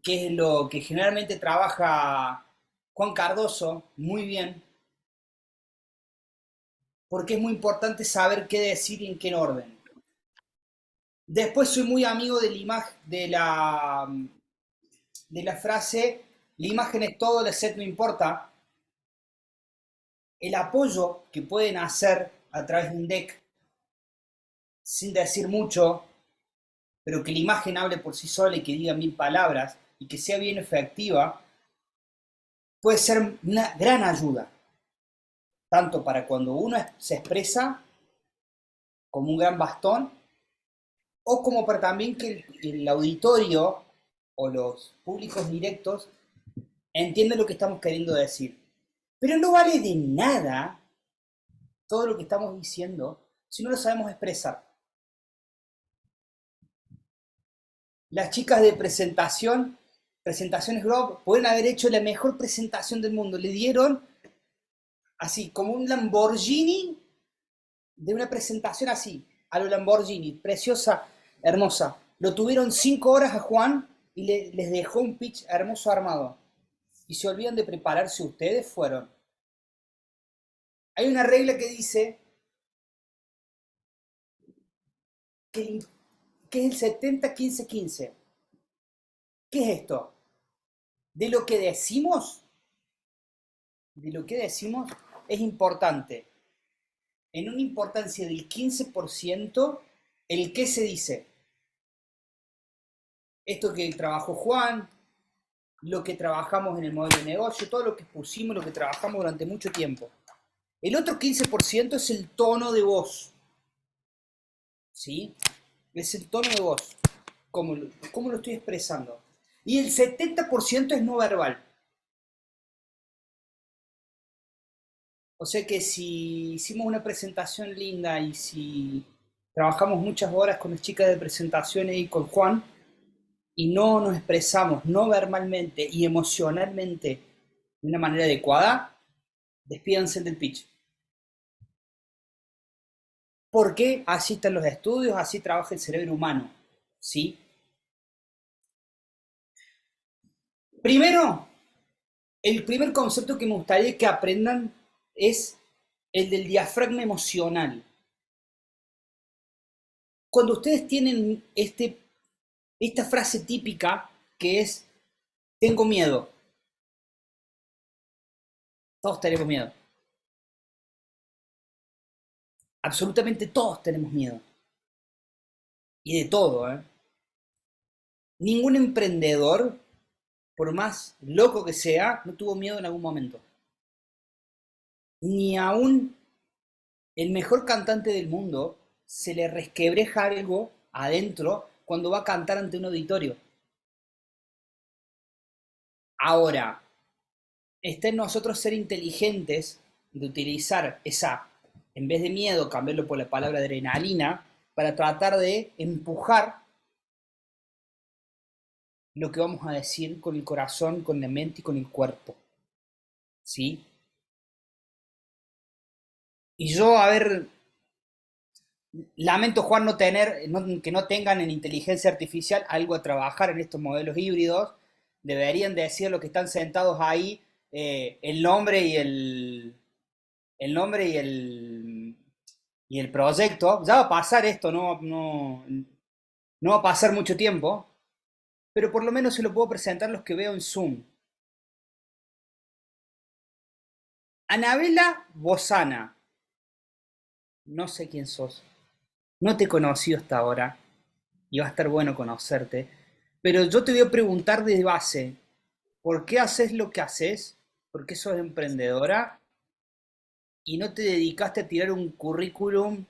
que es lo que generalmente trabaja Juan Cardoso muy bien, porque es muy importante saber qué decir y en qué orden. Después soy muy amigo de la frase, la imagen es todo, el set no importa. El apoyo que pueden hacer a través de un deck, sin decir mucho, pero que la imagen hable por sí sola y que diga 1000 palabras y que sea bien efectiva, puede ser una gran ayuda, tanto para cuando uno se expresa como un gran bastón, o como para también que el auditorio o los públicos directos entiendan lo que estamos queriendo decir. Pero no vale de nada todo lo que estamos diciendo si no lo sabemos expresar. Las chicas de presentaciones Grove, pueden haber hecho la mejor presentación del mundo. Le dieron así, como un Lamborghini, de una presentación así, a lo Lamborghini, preciosa, hermosa. Lo tuvieron 5 horas a Juan y les dejó un pitch hermoso armado. Y se olvidan de prepararse ustedes, fueron. Hay una regla que dice que es el 70-15-15. ¿Qué es esto? De lo que decimos es importante. En una importancia del 15%, el qué se dice. Esto que trabajó Juan, lo que trabajamos en el modelo de negocio, todo lo que pusimos, lo que trabajamos durante mucho tiempo. El otro 15% es el tono de voz. ¿Sí? Es el tono de voz. ¿Cómo lo estoy expresando? Y el 70% es no verbal. O sea que si hicimos una presentación linda y si trabajamos muchas horas con las chicas de presentaciones y con Juan, y no nos expresamos no verbalmente y emocionalmente de una manera adecuada, despídanse del pitch. Porque así están los estudios, así trabaja el cerebro humano, ¿sí? Primero, el primer concepto que me gustaría que aprendan es el del diafragma emocional. Cuando ustedes tienen esta frase típica que es, tengo miedo. Todos tenemos miedo. Absolutamente todos tenemos miedo. Y de todo, ¿eh? Ningún emprendedor, por más loco que sea, no tuvo miedo en algún momento. Ni aún el mejor cantante del mundo se le resquebreja algo adentro cuando va a cantar ante un auditorio. Ahora, está en nosotros ser inteligentes de utilizar esa, en vez de miedo, cambiarlo por la palabra adrenalina, para tratar de empujar lo que vamos a decir con el corazón, con la mente y con el cuerpo. ¿Sí? Y yo, lamento, Juan, que no tengan en inteligencia artificial algo a trabajar en estos modelos híbridos. Deberían decir los que están sentados ahí el nombre y el proyecto. Ya va a pasar esto, no va a pasar mucho tiempo, pero por lo menos se lo puedo presentar a los que veo en Zoom. Anabela Bozana. No sé quién sos. No te he conocido hasta ahora. Y va a estar bueno conocerte. Pero yo te voy a preguntar de base. ¿Por qué haces lo que haces? ¿Por qué sos emprendedora? Y no te dedicaste a tirar un currículum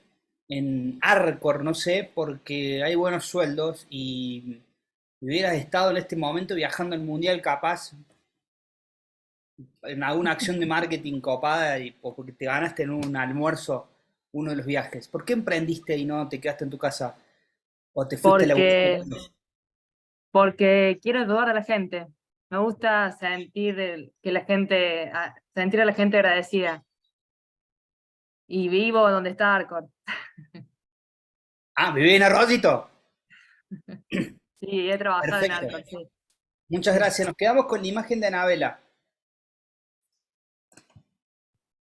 en Arcor, no sé, porque hay buenos sueldos y hubieras estado en este momento viajando al mundial capaz en alguna acción de marketing copada o porque te ganaste en un almuerzo uno de los viajes. ¿Por qué emprendiste y no te quedaste en tu casa? ¿O te fuiste a la... Porque quiero ayudar a la gente. Me gusta sentir sentir a la gente agradecida. Y vivo donde está Arcor. Ah, ¿viví en Arroyito? Sí, he trabajado en Perfecto. Arcor, sí. Muchas gracias. Nos quedamos con la imagen de Anabela.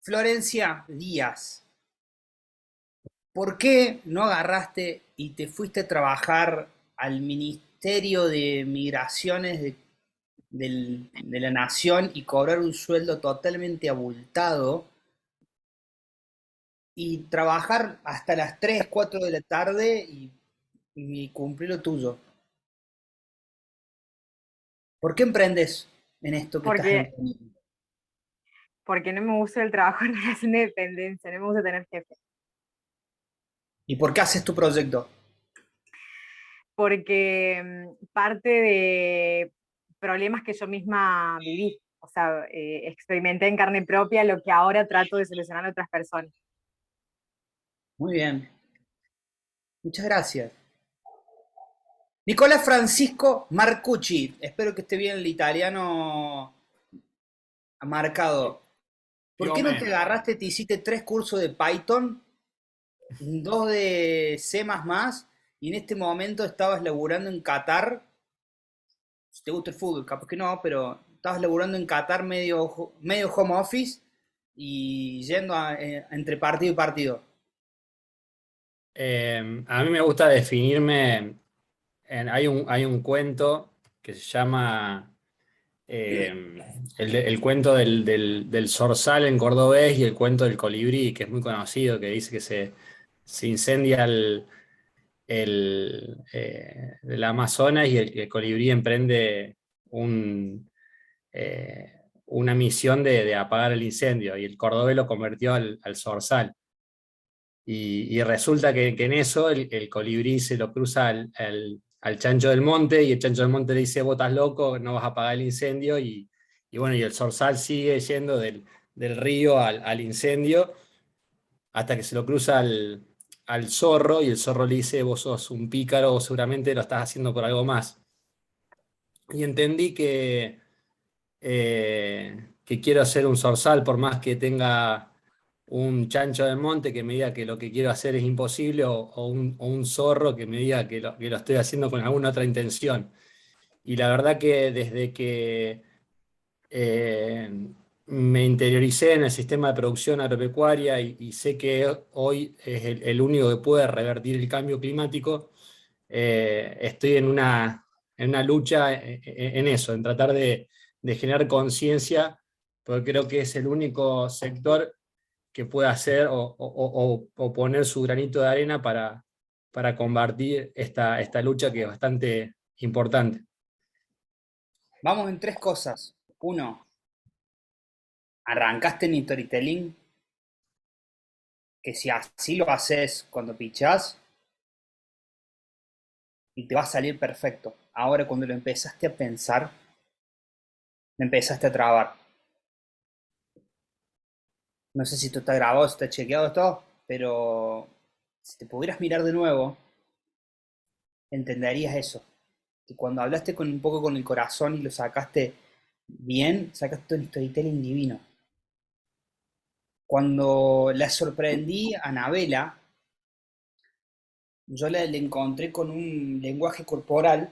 Florencia Díaz. ¿Por qué no agarraste y te fuiste a trabajar al Ministerio de Migraciones de la Nación y cobrar un sueldo totalmente abultado y trabajar hasta las 3, 4 de la tarde y cumplir lo tuyo? ¿Por qué emprendes en esto que estás emprendiendo? porque no me gusta el trabajo en relación de dependencia, no me gusta tener jefe. ¿Y por qué haces tu proyecto? Porque parte de problemas que yo misma viví, o sea, experimenté en carne propia lo que ahora trato de solucionar a otras personas. Muy bien. Muchas gracias. Nicolás Francisco Marcucci. Espero que esté bien el italiano marcado. ¿Por qué no te agarraste, te hiciste 3 cursos de Python, 2 de C++, y en este momento estabas laburando en Qatar? Si te gusta el fútbol, capaz que no, pero estabas laburando en Qatar medio home office y yendo entre partido y partido. A mí me gusta definirme, hay un cuento que se llama el cuento del zorzal en cordobés y el cuento del colibrí, que es muy conocido, que dice que se incendia el Amazonas y el colibrí emprende una misión de apagar el incendio, y el cordobés lo convirtió al zorzal. Y resulta que en eso el colibrí se lo cruza al chancho del monte, y el chancho del monte le dice: vos estás loco, no vas a apagar el incendio, y bueno, y el zorzal sigue yendo del río al incendio, hasta que se lo cruza al zorro, y el zorro le dice: vos sos un pícaro, vos seguramente lo estás haciendo por algo más. Y entendí que quiero hacer un zorzal, por más que tenga un chancho del monte que me diga que lo que quiero hacer es imposible, o un zorro que me diga que lo estoy haciendo con alguna otra intención. Y la verdad que desde que me interioricé en el sistema de producción agropecuaria, y sé que hoy es el único que puede revertir el cambio climático, estoy en una lucha en eso, en tratar de generar conciencia, porque creo que es el único sector que pueda hacer o poner su granito de arena para combatir esta lucha, que es bastante importante. Vamos en 3 cosas. 1, arrancaste en storytelling, que si así lo haces cuando pichás, y te va a salir perfecto. Ahora, cuando lo empezaste a pensar, me empezaste a trabar. No sé si esto está grabado, si está chequeado esto, pero si te pudieras mirar de nuevo, entenderías eso. Que cuando hablaste un poco con el corazón y lo sacaste bien, sacaste un storytelling divino. Cuando la sorprendí a Anabela, yo le encontré con un lenguaje corporal,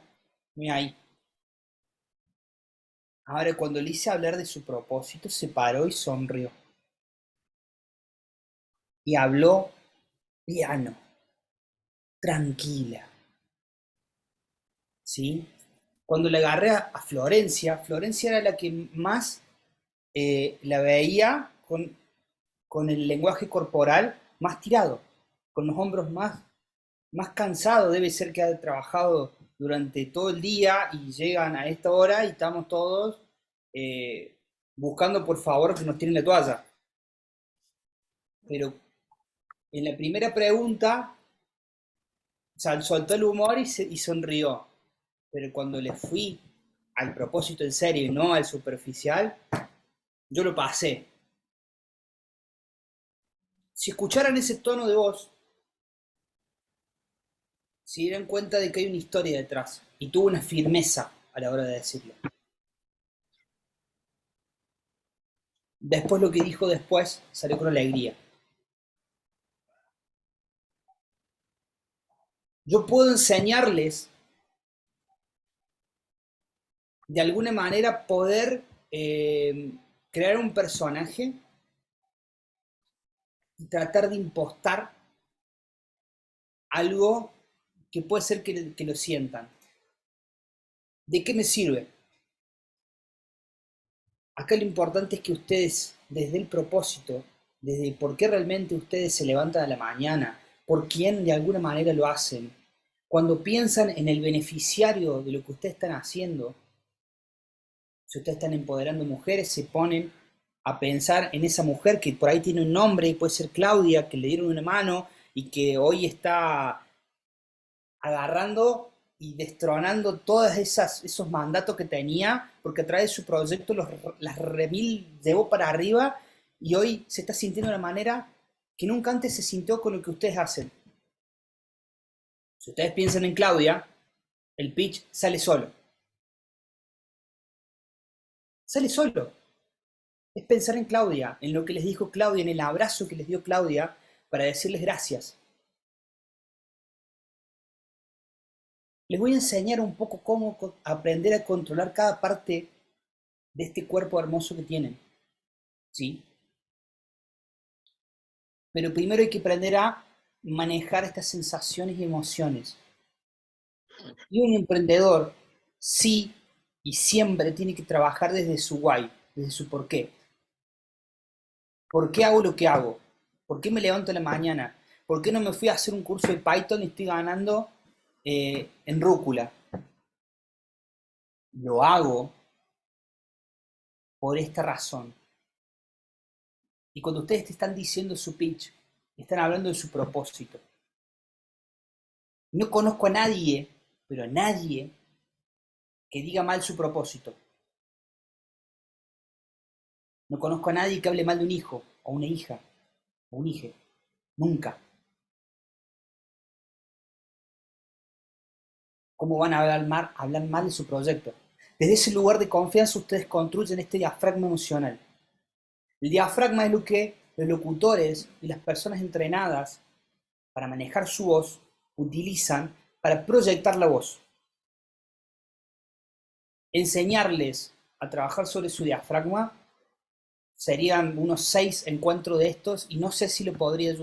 mira ahí. Ahora, cuando le hice hablar de su propósito, se paró y sonrió. Y habló piano, tranquila. ¿Sí? Cuando le agarré a Florencia, Florencia era la que más la veía con el lenguaje corporal más tirado, con los hombros más cansados. Debe ser que ha trabajado durante todo el día y llegan a esta hora y estamos todos buscando por favor que nos tiren la toalla. Pero en la primera pregunta soltó el humor y sonrió. Pero cuando le fui al propósito en serio y no al superficial, yo lo pasé. Si escucharan ese tono de voz, se dieran cuenta de que hay una historia detrás y tuvo una firmeza a la hora de decirlo. Después, lo que dijo después salió con alegría. Yo puedo enseñarles de alguna manera poder crear un personaje y tratar de impostar algo que puede ser que lo sientan. ¿De qué me sirve? Acá lo importante es que ustedes, desde el propósito, desde por qué realmente ustedes se levantan a la mañana, por quién de alguna manera lo hacen, cuando piensan en el beneficiario de lo que ustedes están haciendo, si ustedes están empoderando mujeres, se ponen a pensar en esa mujer que por ahí tiene un nombre y puede ser Claudia, que le dieron una mano y que hoy está agarrando y destronando todos esos mandatos que tenía, porque a través de su proyecto las remil llevó para arriba y hoy se está sintiendo de una manera que nunca antes se sintió con lo que ustedes hacen. Si ustedes piensan en Claudia, el pitch sale solo. Sale solo. Es pensar en Claudia, en lo que les dijo Claudia, en el abrazo que les dio Claudia para decirles gracias. Les voy a enseñar un poco cómo aprender a controlar cada parte de este cuerpo hermoso que tienen. ¿Sí? Pero primero hay que aprender a manejar estas sensaciones y emociones. Y un emprendedor sí y siempre tiene que trabajar desde su why, desde su por qué. ¿Por qué hago lo que hago? ¿Por qué me levanto en la mañana? ¿Por qué no me fui a hacer un curso de Python y estoy ganando en rúcula? Lo hago por esta razón. Y cuando ustedes te están diciendo su pitch, están hablando de su propósito. No conozco a nadie, pero a nadie, que diga mal su propósito. No conozco a nadie que hable mal de un hijo, o una hija, o un hijo. Nunca. ¿Cómo van a hablar mal de su proyecto? Desde ese lugar de confianza ustedes construyen este diafragma emocional. El diafragma es lo que los locutores y las personas entrenadas para manejar su voz utilizan para proyectar la voz. Enseñarles a trabajar sobre su diafragma serían unos 6 encuentros de estos y no sé si lo podría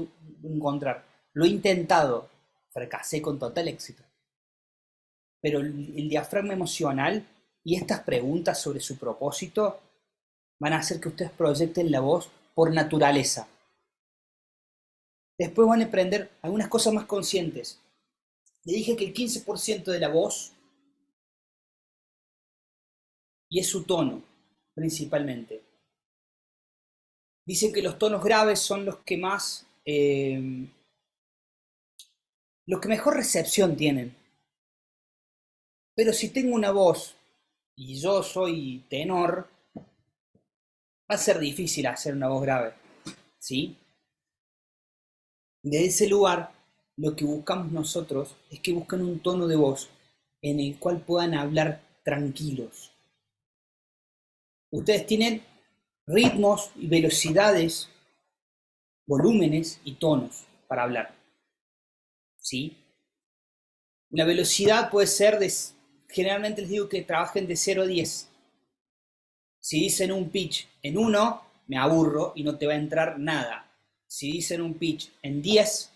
encontrar. Lo he intentado, fracasé con total éxito. Pero el diafragma emocional y estas preguntas sobre su propósito van a hacer que ustedes proyecten la voz por naturaleza. Después van a aprender algunas cosas más conscientes. Le dije que el 15% de la voz y es su tono, principalmente. Dicen que los tonos graves son los que más, los que mejor recepción tienen. Pero si tengo una voz y yo soy tenor, va a ser difícil hacer una voz grave, ¿sí? Desde ese lugar, lo que buscamos nosotros es que busquen un tono de voz en el cual puedan hablar tranquilos. Ustedes tienen ritmos y velocidades, volúmenes y tonos para hablar, ¿sí? La velocidad puede ser generalmente les digo que trabajen de 0 a 10. Si dicen un pitch en 1, me aburro y no te va a entrar nada. Si dicen un pitch en 10,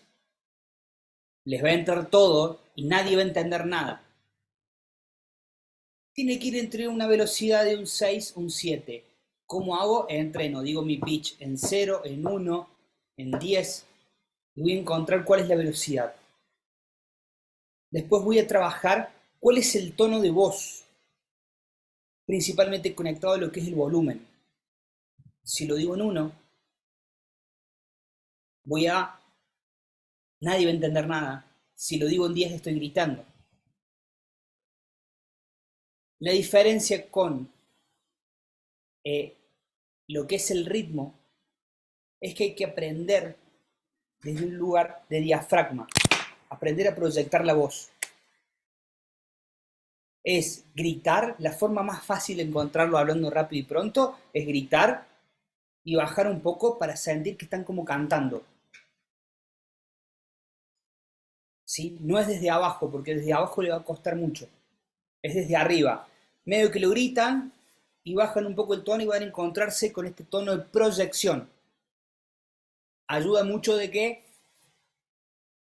les va a entrar todo y nadie va a entender nada. Tiene que ir entre una velocidad de un 6 a un 7. ¿Cómo hago? Entreno, digo mi pitch en 0, en 1, en 10 y voy a encontrar cuál es la velocidad. Después voy a trabajar cuál es el tono de voz, principalmente conectado a lo que es el volumen. Si lo digo en 1, nadie va a entender nada. Si lo digo en 10, estoy gritando. La diferencia con lo que es el ritmo es que hay que aprender desde un lugar de diafragma, aprender a proyectar la voz. Es gritar, la forma más fácil de encontrarlo hablando rápido y pronto es gritar y bajar un poco para sentir que están como cantando. ¿Sí? No es desde abajo, porque desde abajo le va a costar mucho. Es desde arriba. Medio que lo gritan y bajan un poco el tono y van a encontrarse con este tono de proyección. Ayuda mucho de que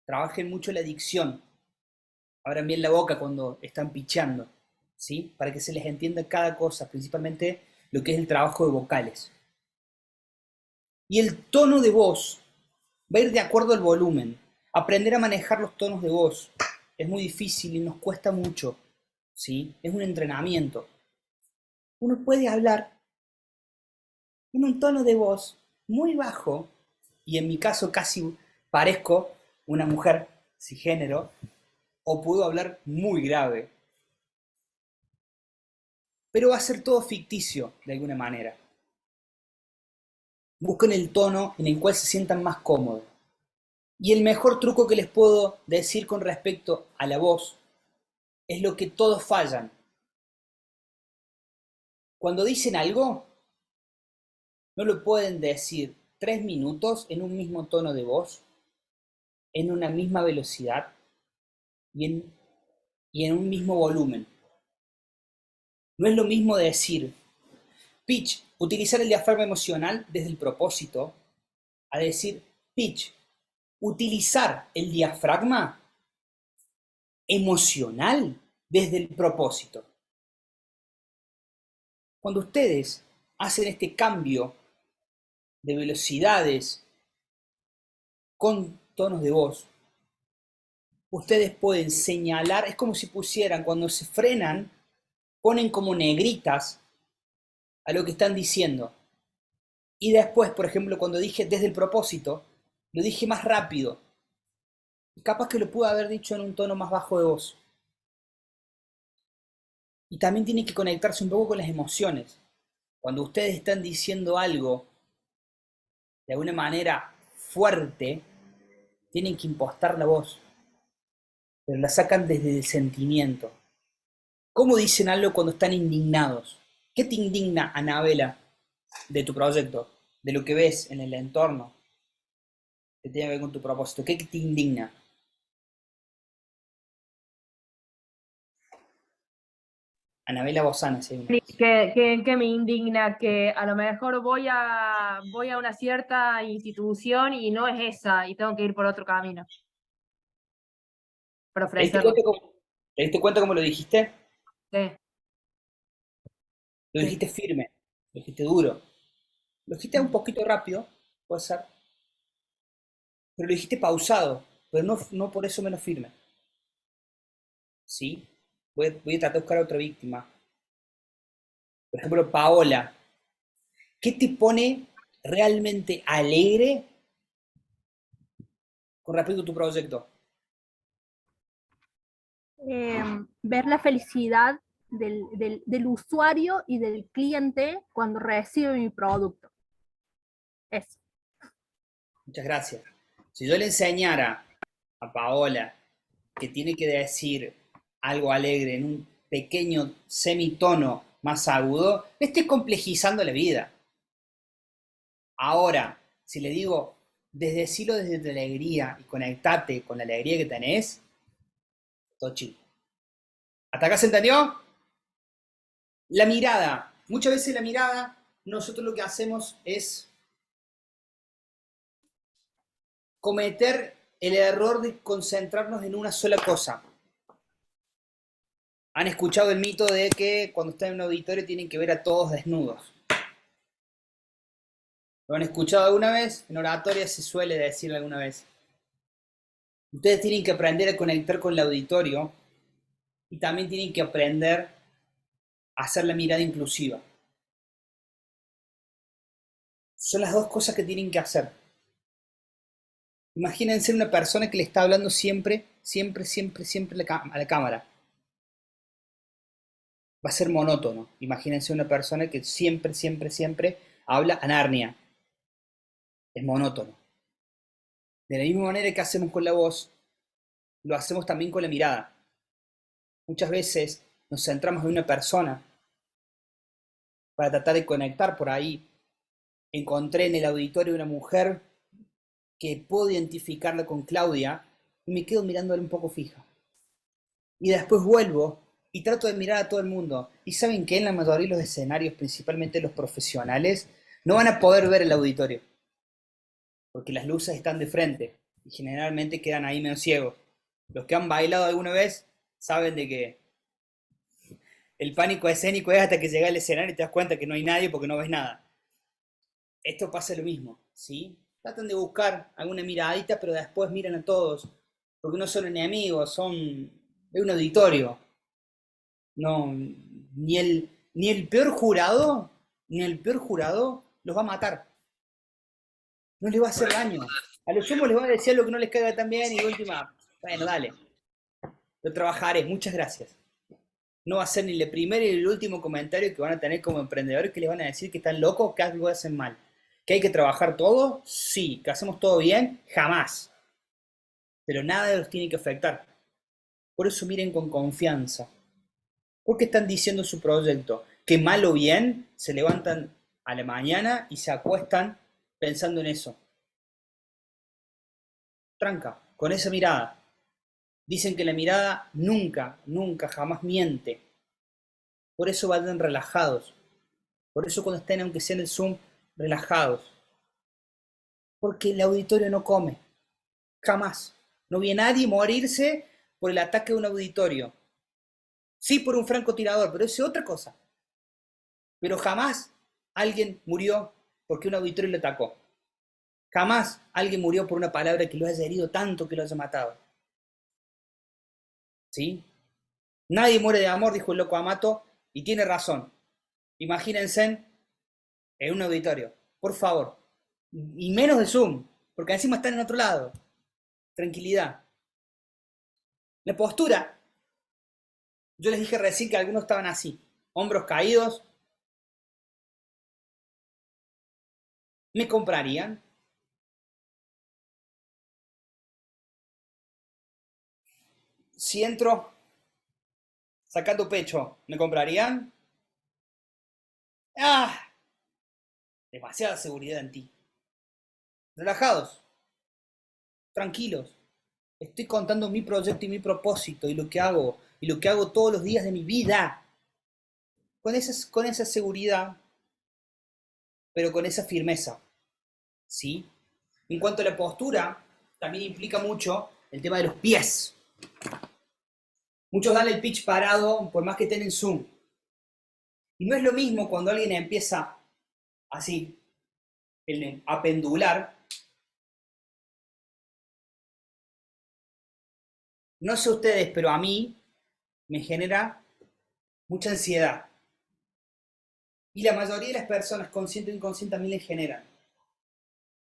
trabajen mucho la dicción. Abran bien la boca cuando están pitchando, ¿sí? Para que se les entienda cada cosa, principalmente lo que es el trabajo de vocales. Y el tono de voz va a ir de acuerdo al volumen. Aprender a manejar los tonos de voz es muy difícil y nos cuesta mucho, ¿sí? Es un entrenamiento. Uno puede hablar en un tono de voz muy bajo, y en mi caso casi parezco una mujer cisgénero, o puedo hablar muy grave. Pero va a ser todo ficticio, de alguna manera. Busquen el tono en el cual se sientan más cómodos. Y el mejor truco que les puedo decir con respecto a la voz es lo que todos fallan. Cuando dicen algo, no lo pueden decir 3 minutos en un mismo tono de voz, en una misma velocidad y en un mismo volumen. No es lo mismo decir pitch, utilizar el diafragma emocional desde el propósito, a decir pitch, utilizar el diafragma emocional desde el propósito. Cuando ustedes hacen este cambio de velocidades con tonos de voz, ustedes pueden señalar, es como si pusieran, cuando se frenan, ponen como negritas a lo que están diciendo. Y después, por ejemplo, cuando dije desde el propósito, lo dije más rápido. Y capaz que lo pude haber dicho en un tono más bajo de voz. Y también tiene que conectarse un poco con las emociones. Cuando ustedes están diciendo algo de alguna manera fuerte, tienen que impostar la voz, pero la sacan desde el sentimiento. ¿Cómo dicen algo cuando están indignados? ¿Qué te indigna, Anabela, de tu proyecto, de lo que ves en el entorno que tiene que ver con tu propósito? ¿Qué te indigna? Anabela Bozana, sí. Que me indigna que a lo mejor voy a una cierta institución y no es esa, y tengo que ir por otro camino. Para ¿Te diste ofrecerlo. cuenta cómo lo dijiste? Sí. Lo dijiste firme, lo dijiste duro. Lo dijiste un poquito rápido, puede ser. Pero lo dijiste pausado, pero no por eso menos firme. ¿Sí? Voy a tratar de buscar a otra víctima. Por ejemplo, Paola. ¿Qué te pone realmente alegre con respecto a tu proyecto? Ver la felicidad del usuario y del cliente cuando recibe mi producto. Eso. Muchas gracias. Si yo le enseñara a Paola que tiene que decir algo alegre en un pequeño semitono más agudo, le estoy complejizando la vida. Ahora, si le digo, decilo desde tu alegría y conectate con la alegría que tenés, todo chido. ¿Hasta acá se entendió? La mirada. Muchas veces la mirada, nosotros lo que hacemos es cometer el error de concentrarnos en una sola cosa. ¿Han escuchado el mito de que cuando están en un auditorio tienen que ver a todos desnudos? ¿Lo han escuchado alguna vez? En oratoria se suele decir alguna vez. Ustedes tienen que aprender a conectar con el auditorio y también tienen que aprender a hacer la mirada inclusiva. Son las dos cosas que tienen que hacer. Imagínense una persona que le está hablando siempre a la cámara. Va a ser monótono. Imagínense una persona que siempre habla a Narnia. Es monótono. De la misma manera que hacemos con la voz, lo hacemos también con la mirada. Muchas veces nos centramos en una persona para tratar de conectar por ahí. Encontré en el auditorio una mujer que puedo identificarla con Claudia y me quedo mirándola un poco fija. Y después vuelvo y trato de mirar a todo el mundo. Y saben que en la mayoría de los escenarios, principalmente los profesionales, no van a poder ver el auditorio. Porque las luces están de frente y generalmente quedan ahí medio ciegos. Los que han bailado alguna vez saben de que el pánico escénico es hasta que llega al escenario y te das cuenta que no hay nadie porque no ves nada. Esto pasa lo mismo, ¿sí? Tratan de buscar alguna miradita, pero después miran a todos, porque no son enemigos, es un auditorio. No, ni el peor jurado los va a matar. No les va a hacer daño. A lo sumo les va a decir lo que no les caiga tan bien y de última, bueno, dale. Lo trabajaré, muchas gracias. No va a ser ni el primer ni el último comentario que van a tener como emprendedores que les van a decir que están locos, que algo hacen mal. ¿Que hay que trabajar todo? Sí. ¿Que hacemos todo bien? Jamás. Pero nada los tiene que afectar. Por eso miren con confianza. Porque están diciendo su proyecto. Que mal o bien se levantan a la mañana y se acuestan pensando en eso. Tranca, con esa mirada. Dicen que la mirada nunca, nunca, jamás miente. Por eso vayan relajados. Por eso cuando estén, aunque sea en el Zoom, relajados. Porque el auditorio no come. Jamás. No vi a nadie morirse por el ataque de un auditorio. Sí por un francotirador, pero eso es otra cosa. Pero jamás alguien murió porque un auditorio le atacó. Jamás alguien murió por una palabra que lo haya herido tanto que lo haya matado. ¿Sí? Nadie muere de amor, dijo el loco Amato, y tiene razón. Imagínense en un auditorio, por favor. Y menos de Zoom, porque encima están en otro lado. Tranquilidad. La postura. Yo les dije recién que algunos estaban así, hombros caídos. ¿Me comprarían? Si entro sacando pecho, ¿me comprarían? ¡Ah! Demasiada seguridad en ti. Relajados. Tranquilos. Estoy contando mi proyecto y mi propósito y lo que hago todos los días de mi vida. Con esa seguridad, pero con esa firmeza. ¿Sí? En cuanto a la postura, también implica mucho el tema de los pies. Muchos dan el pitch parado, por más que estén en Zoom. Y no es lo mismo cuando alguien empieza así, a pendular. No sé ustedes, pero a mí me genera mucha ansiedad. Y la mayoría de las personas, consciente o inconsciente, también les generan.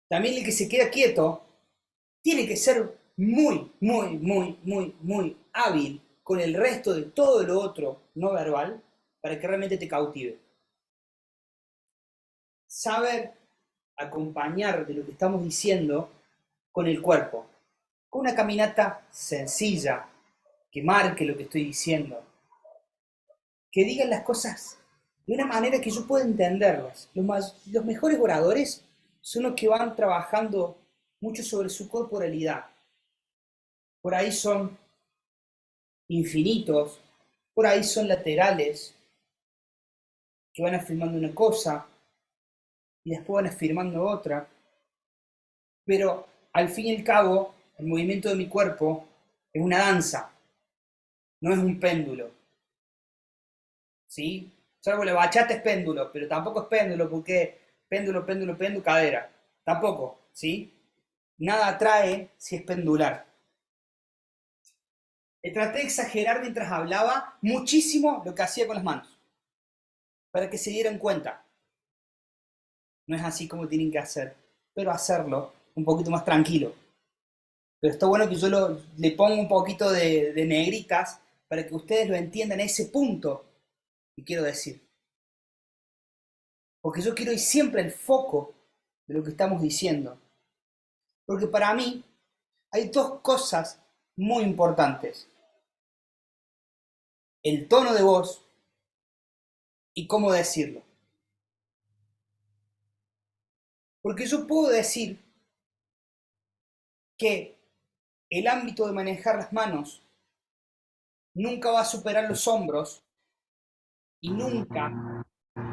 También el que se queda quieto tiene que ser muy, muy, muy, muy, muy hábil con el resto de todo lo otro no verbal para que realmente te cautive. Saber acompañar de lo que estamos diciendo con el cuerpo. Con una caminata sencilla, que marque lo que estoy diciendo. Que digan las cosas de una manera que yo pueda entenderlas. Los mejores oradores son los que van trabajando mucho sobre su corporalidad. Por ahí son infinitos, por ahí son laterales, que van afirmando una cosa y después van afirmando otra. Pero al fin y al cabo, el movimiento de mi cuerpo es una danza, no es un péndulo. ¿Sí? Salvo la bachata es péndulo, pero tampoco es péndulo porque péndulo, péndulo, péndulo, cadera. Tampoco, ¿sí? Nada atrae si es pendular. Traté de exagerar mientras hablaba muchísimo lo que hacía con las manos, para que se dieran cuenta. No es así como tienen que hacer, pero hacerlo un poquito más tranquilo. Pero está bueno que yo le ponga un poquito de negritas para que ustedes lo entiendan a ese punto que quiero decir. Porque yo quiero ir siempre al foco de lo que estamos diciendo. Porque para mí hay dos cosas muy importantes. El tono de voz y cómo decirlo. Porque yo puedo decir que el ámbito de manejar las manos nunca va a superar los hombros y nunca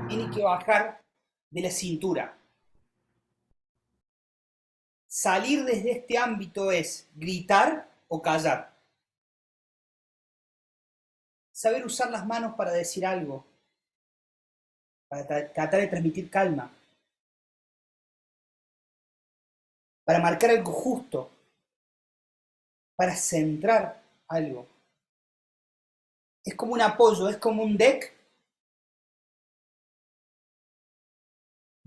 tiene que bajar de la cintura. Salir desde este ámbito es gritar o callar. Saber usar las manos para decir algo, para tratar de transmitir calma, para marcar algo justo, para centrar algo. Es como un apoyo, es como un deck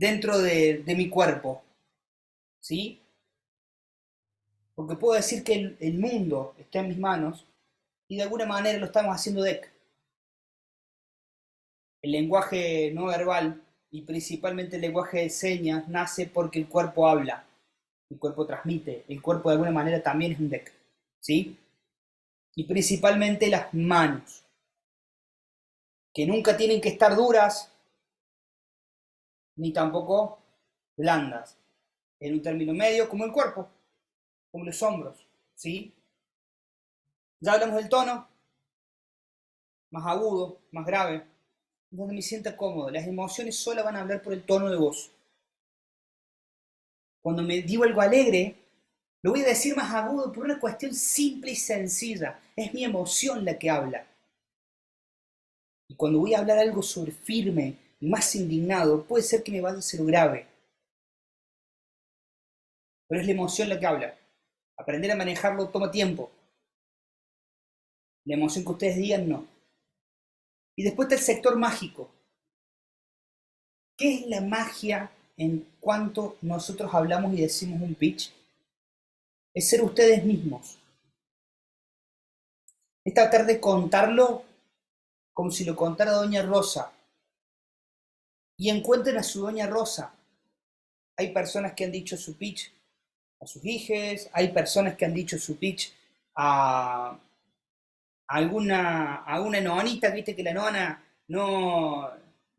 dentro de mi cuerpo, ¿sí? Porque puedo decir que el mundo está en mis manos y de alguna manera lo estamos haciendo deck. El lenguaje no verbal y principalmente el lenguaje de señas nace porque el cuerpo habla, el cuerpo transmite, el cuerpo de alguna manera también es un deck, ¿sí? Y principalmente las manos, que nunca tienen que estar duras ni tampoco blandas, en un término medio como el cuerpo, como los hombros, ¿sí? Ya hablamos del tono, más agudo, más grave, donde me sienta cómodo. Las emociones solo van a hablar por el tono de voz. Cuando me digo algo alegre, lo voy a decir más agudo por una cuestión simple y sencilla. Es mi emoción la que habla. Y cuando voy a hablar algo sobre firme y más indignado, puede ser que me vaya a ser grave. Pero es la emoción la que habla. Aprender a manejarlo toma tiempo. La emoción que ustedes digan, no. Y después está el sector mágico. ¿Qué es la magia en cuanto nosotros hablamos y decimos un pitch? Es ser ustedes mismos. Es tratar de contarlo como si lo contara Doña Rosa. Y encuentren a su Doña Rosa. Hay personas que han dicho su pitch a sus hijos, hay personas que han dicho su pitch a alguna nonita, viste que la nona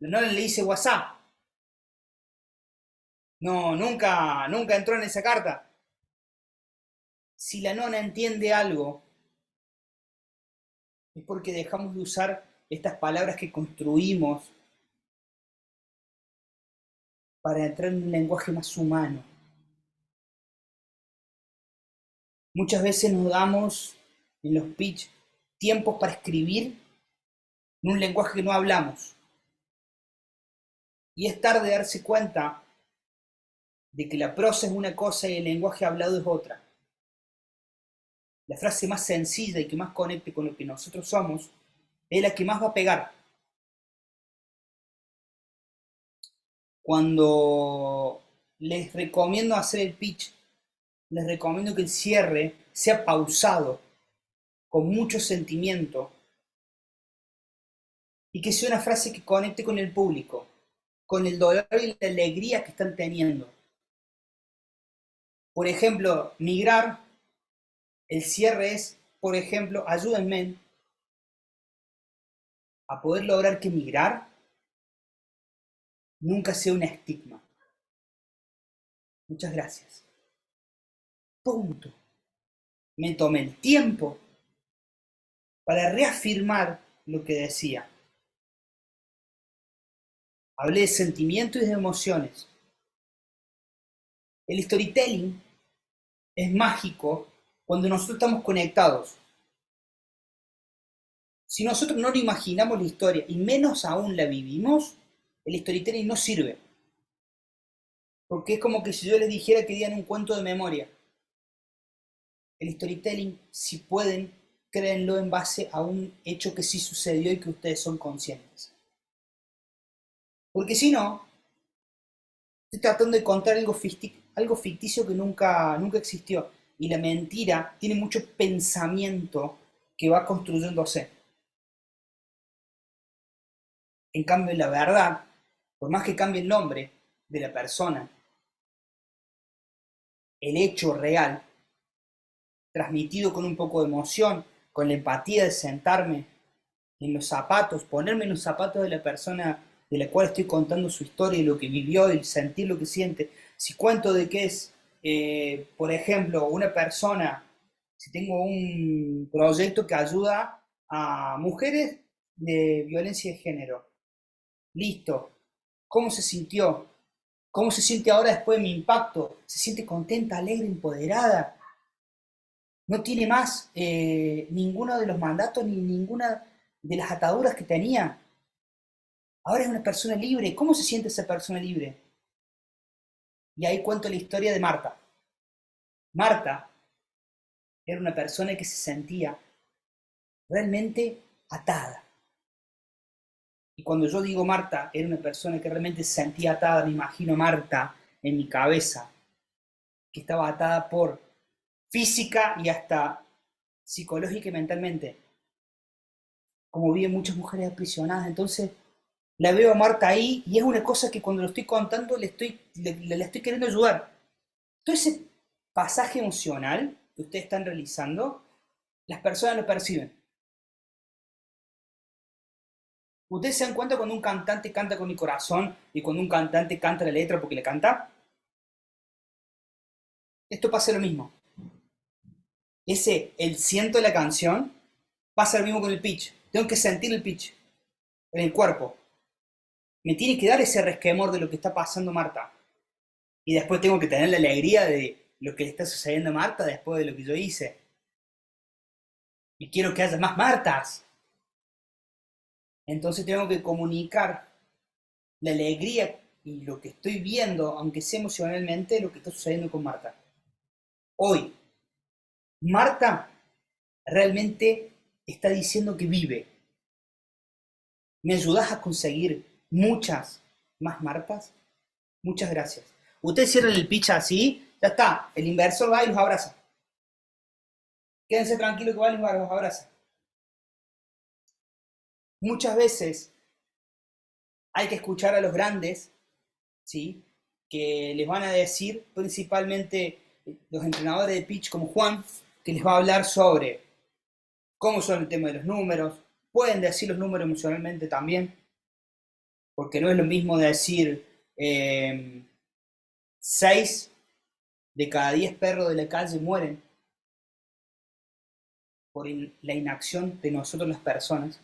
le dice WhatsApp. No, nunca entró en esa carta. Si la nona entiende algo, es porque dejamos de usar estas palabras que construimos para entrar en un lenguaje más humano. Muchas veces nos damos en los pitch tiempos para escribir en un lenguaje que no hablamos. Y es tarde darse cuenta de que la prosa es una cosa y el lenguaje hablado es otra. La frase más sencilla y que más conecte con lo que nosotros somos es la que más va a pegar. Cuando les recomiendo hacer el pitch, les recomiendo que el cierre sea pausado, con mucho sentimiento, y que sea una frase que conecte con el público, con el dolor y la alegría que están teniendo. Por ejemplo, migrar, el cierre es, por ejemplo, ayúdenme a poder lograr que migrar nunca sea un estigma. Muchas gracias. Punto. Me tomé el tiempo para reafirmar lo que decía. Hablé de sentimientos y de emociones. El storytelling es mágico cuando nosotros estamos conectados. Si nosotros no lo imaginamos la historia y menos aún la vivimos, el storytelling no sirve. Porque es como que si yo les dijera que digan un cuento de memoria. El storytelling, si pueden, créenlo en base a un hecho que sí sucedió y que ustedes son conscientes. Porque si no, estoy tratando de contar algo ficticio que nunca existió. Y la mentira tiene mucho pensamiento que va construyéndose. En cambio, la verdad, por más que cambie el nombre de la persona, el hecho real, transmitido con un poco de emoción, con la empatía de sentarme en los zapatos, ponerme en los zapatos de la persona de la cual estoy contando su historia y lo que vivió y sentir lo que siente. Si cuento de que es, por ejemplo, una persona, si tengo un proyecto que ayuda a mujeres de violencia de género, listo, ¿cómo se sintió? ¿Cómo se siente ahora después de mi impacto? ¿Se siente contenta, alegre, empoderada? No tiene más ninguno de los mandatos ni ninguna de las ataduras que tenía. Ahora es una persona libre. ¿Cómo se siente esa persona libre? Y ahí cuento la historia de Marta. Marta era una persona que se sentía realmente atada. Y cuando yo digo Marta, era una persona que realmente se sentía atada, me imagino Marta en mi cabeza, que estaba atada por física y hasta psicológica y mentalmente, como viven muchas mujeres aprisionadas. Entonces la veo a Marta ahí y es una cosa que cuando lo estoy contando le estoy queriendo ayudar. Todo ese pasaje emocional que ustedes están realizando, las personas lo perciben. ¿Ustedes se dan cuenta cuando un cantante canta con el corazón y cuando un cantante canta la letra porque le canta? Esto pasa lo mismo. El siento de la canción pasa lo mismo con el pitch. Tengo que sentir el pitch en el cuerpo. Me tiene que dar ese resquemor de lo que está pasando Marta. Y después tengo que tener la alegría de lo que le está sucediendo a Marta después de lo que yo hice. Y quiero que haya más Martas. Entonces tengo que comunicar la alegría y lo que estoy viendo, aunque sea emocionalmente, lo que está sucediendo con Marta. Hoy, Marta realmente está diciendo que vive. ¿Me ayudas a conseguir muchas más Martas? Muchas gracias. Ustedes cierran el pitch así, ya está. El inversor va y los abraza. Quédense tranquilos que va y los abraza. Muchas veces hay que escuchar a los grandes, ¿sí? Que les van a decir, principalmente los entrenadores de pitch como Juan, que les va a hablar sobre cómo son el tema de los números. Pueden decir los números emocionalmente también, porque no es lo mismo decir 6 de cada 10 perros de la calle mueren por la inacción de nosotros las personas.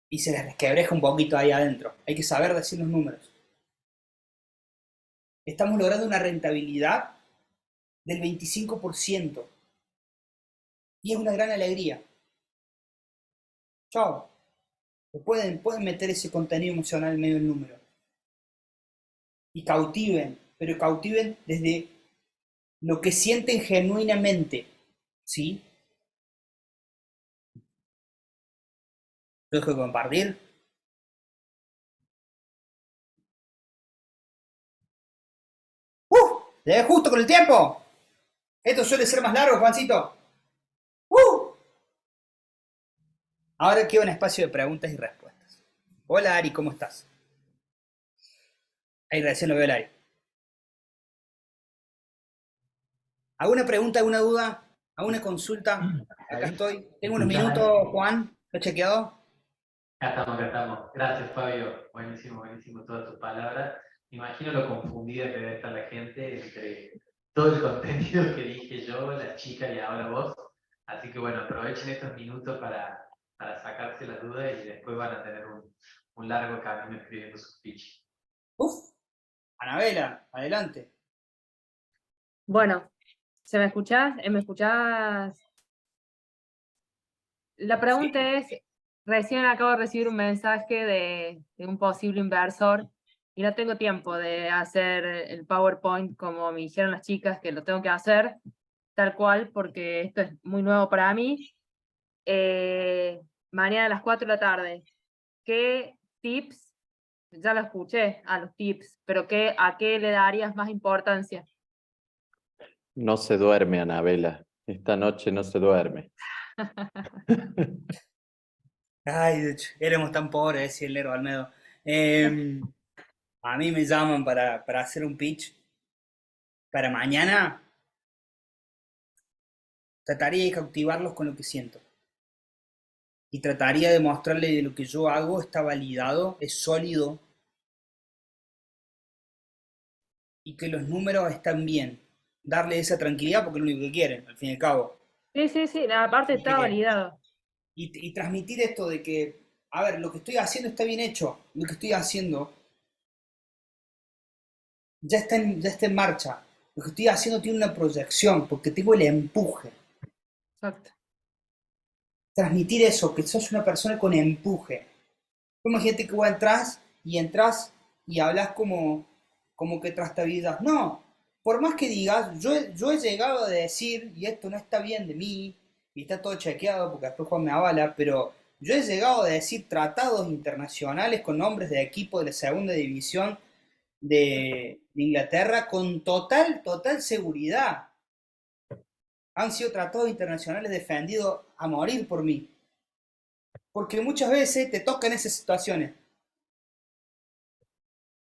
Y se les resquebreja un poquito ahí adentro. Hay que saber decir los números. Estamos logrando una rentabilidad del 25%. Y es una gran alegría. Chao. Pueden meter ese contenido emocional en medio del número. Y cautiven, pero cautiven desde lo que sienten genuinamente. ¿Sí? Dejo de compartir. ¡Llegué justo con el tiempo! Esto suele ser más largo, Juancito. Ahora queda un espacio de preguntas y respuestas. Hola Ari, ¿cómo estás? Ahí recién lo veo, Ari. ¿Alguna pregunta, alguna duda? ¿Alguna consulta? Acá estoy. Tengo unos minutos, Juan. ¿Lo he chequeado? Acá estamos. Gracias, Fabio. Buenísimo, buenísimo todas tus palabras. Imagino lo confundida que debe estar la gente entre todo el contenido que dije yo, la chica y ahora vos. Así que bueno, aprovechen estos minutos para sacarse las dudas y después van a tener un largo camino escribiendo sus pitch. Anabela, adelante. Bueno, ¿se me escuchás? ¿Me escuchás? La pregunta es, recién acabo de recibir un mensaje de un posible inversor y no tengo tiempo de hacer el PowerPoint como me dijeron las chicas que lo tengo que hacer, tal cual, porque esto es muy nuevo para mí. Mañana a las 4 de la tarde, ¿qué tips? Ya lo escuché, a los tips, pero ¿a qué le darías más importancia? No se duerme, Anabela. Esta noche no se duerme. Ay, éramos tan pobres, decía el Lero Almedo. A mí me llaman para hacer un pitch para mañana. Trataría de cautivarlos con lo que siento. Y trataría de mostrarle que lo que yo hago está validado, es sólido. Y que los números están bien. Darle esa tranquilidad porque es lo único que quieren, al fin y al cabo. Sí, aparte está validado. Y transmitir esto de que, a ver, lo que estoy haciendo está bien hecho. Lo que estoy haciendo ya está en marcha. Lo que estoy haciendo tiene una proyección porque tengo el empuje. Exacto. Transmitir eso, que sos una persona con empuje. Imagínate que vos entras y hablas como que trastabillás. No, por más que digas, yo he llegado a decir, y esto no está bien de mí, y está todo chequeado porque después Juan me avala, pero Yo he llegado a decir tratados internacionales con nombres de equipos de la segunda división de Inglaterra con total seguridad. Han sido tratados internacionales defendidos a morir por mí. Porque muchas veces te tocan esas situaciones.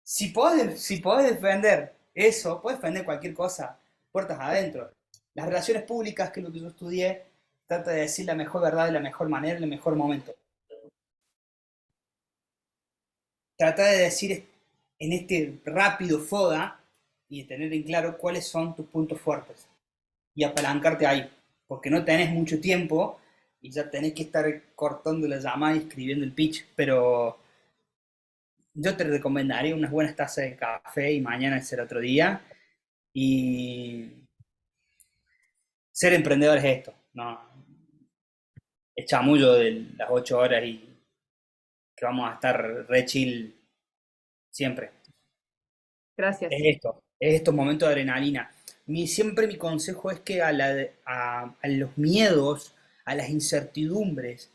Si podés defender eso, podés defender cualquier cosa, puertas adentro. Las relaciones públicas, que es lo que yo estudié, trata de decir la mejor verdad de la mejor manera, en el mejor momento. Trata de decir en este rápido FODA y de tener en claro cuáles son tus puntos fuertes y apalancarte ahí, porque no tenés mucho tiempo y ya tenés que estar cortando la llamada y escribiendo el pitch, pero yo te recomendaría unas buenas tazas de café y mañana es el otro día. Y ser emprendedor es esto, ¿no? El chamullo de las 8 horas y que vamos a estar re chill siempre. Gracias. Es estos momentos de adrenalina. Siempre mi consejo es que a los miedos, a las incertidumbres,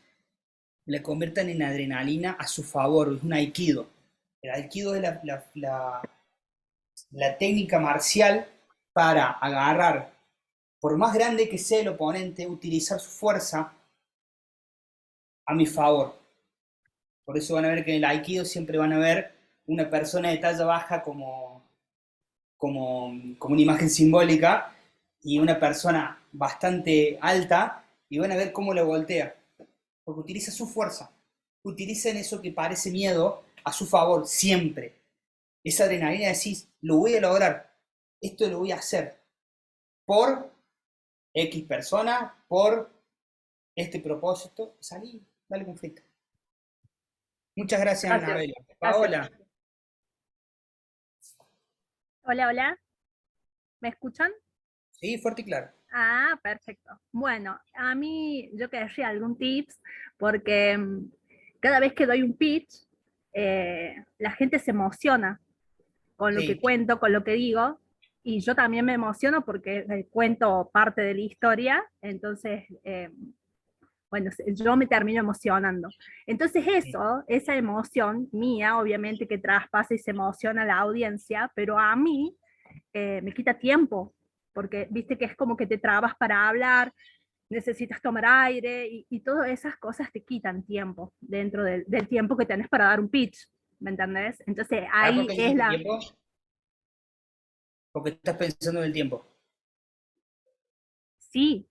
le conviertan en adrenalina a su favor. Es un aikido. El aikido es la técnica marcial para agarrar, por más grande que sea el oponente, utilizar su fuerza a mi favor. Por eso van a ver que en el aikido siempre van a ver una persona de talla baja como una imagen simbólica y una persona bastante alta, y van a ver cómo lo voltea, porque utiliza su fuerza, utilizan eso que parece miedo a su favor, siempre. Esa adrenalina de decir, lo voy a lograr, esto lo voy a hacer, por X persona, por este propósito, salí, dale conflicto. Muchas gracias, Anabela. Paola. Hola, hola. ¿Me escuchan? Sí, fuerte y claro. Ah, perfecto. Bueno, a mí yo querría algún tips porque cada vez que doy un pitch, la gente se emociona con lo que cuento, con lo que digo, y yo también me emociono porque cuento parte de la historia, entonces, bueno, yo me termino emocionando. Entonces esa emoción mía, obviamente que traspasa y se emociona a la audiencia, pero a mí me quita tiempo, porque viste que es como que te trabas para hablar, necesitas tomar aire y todas esas cosas te quitan tiempo dentro del tiempo que tenés para dar un pitch, ¿me entendés? Entonces ahí es la... Tiempo? Porque estás pensando en el tiempo. Sí,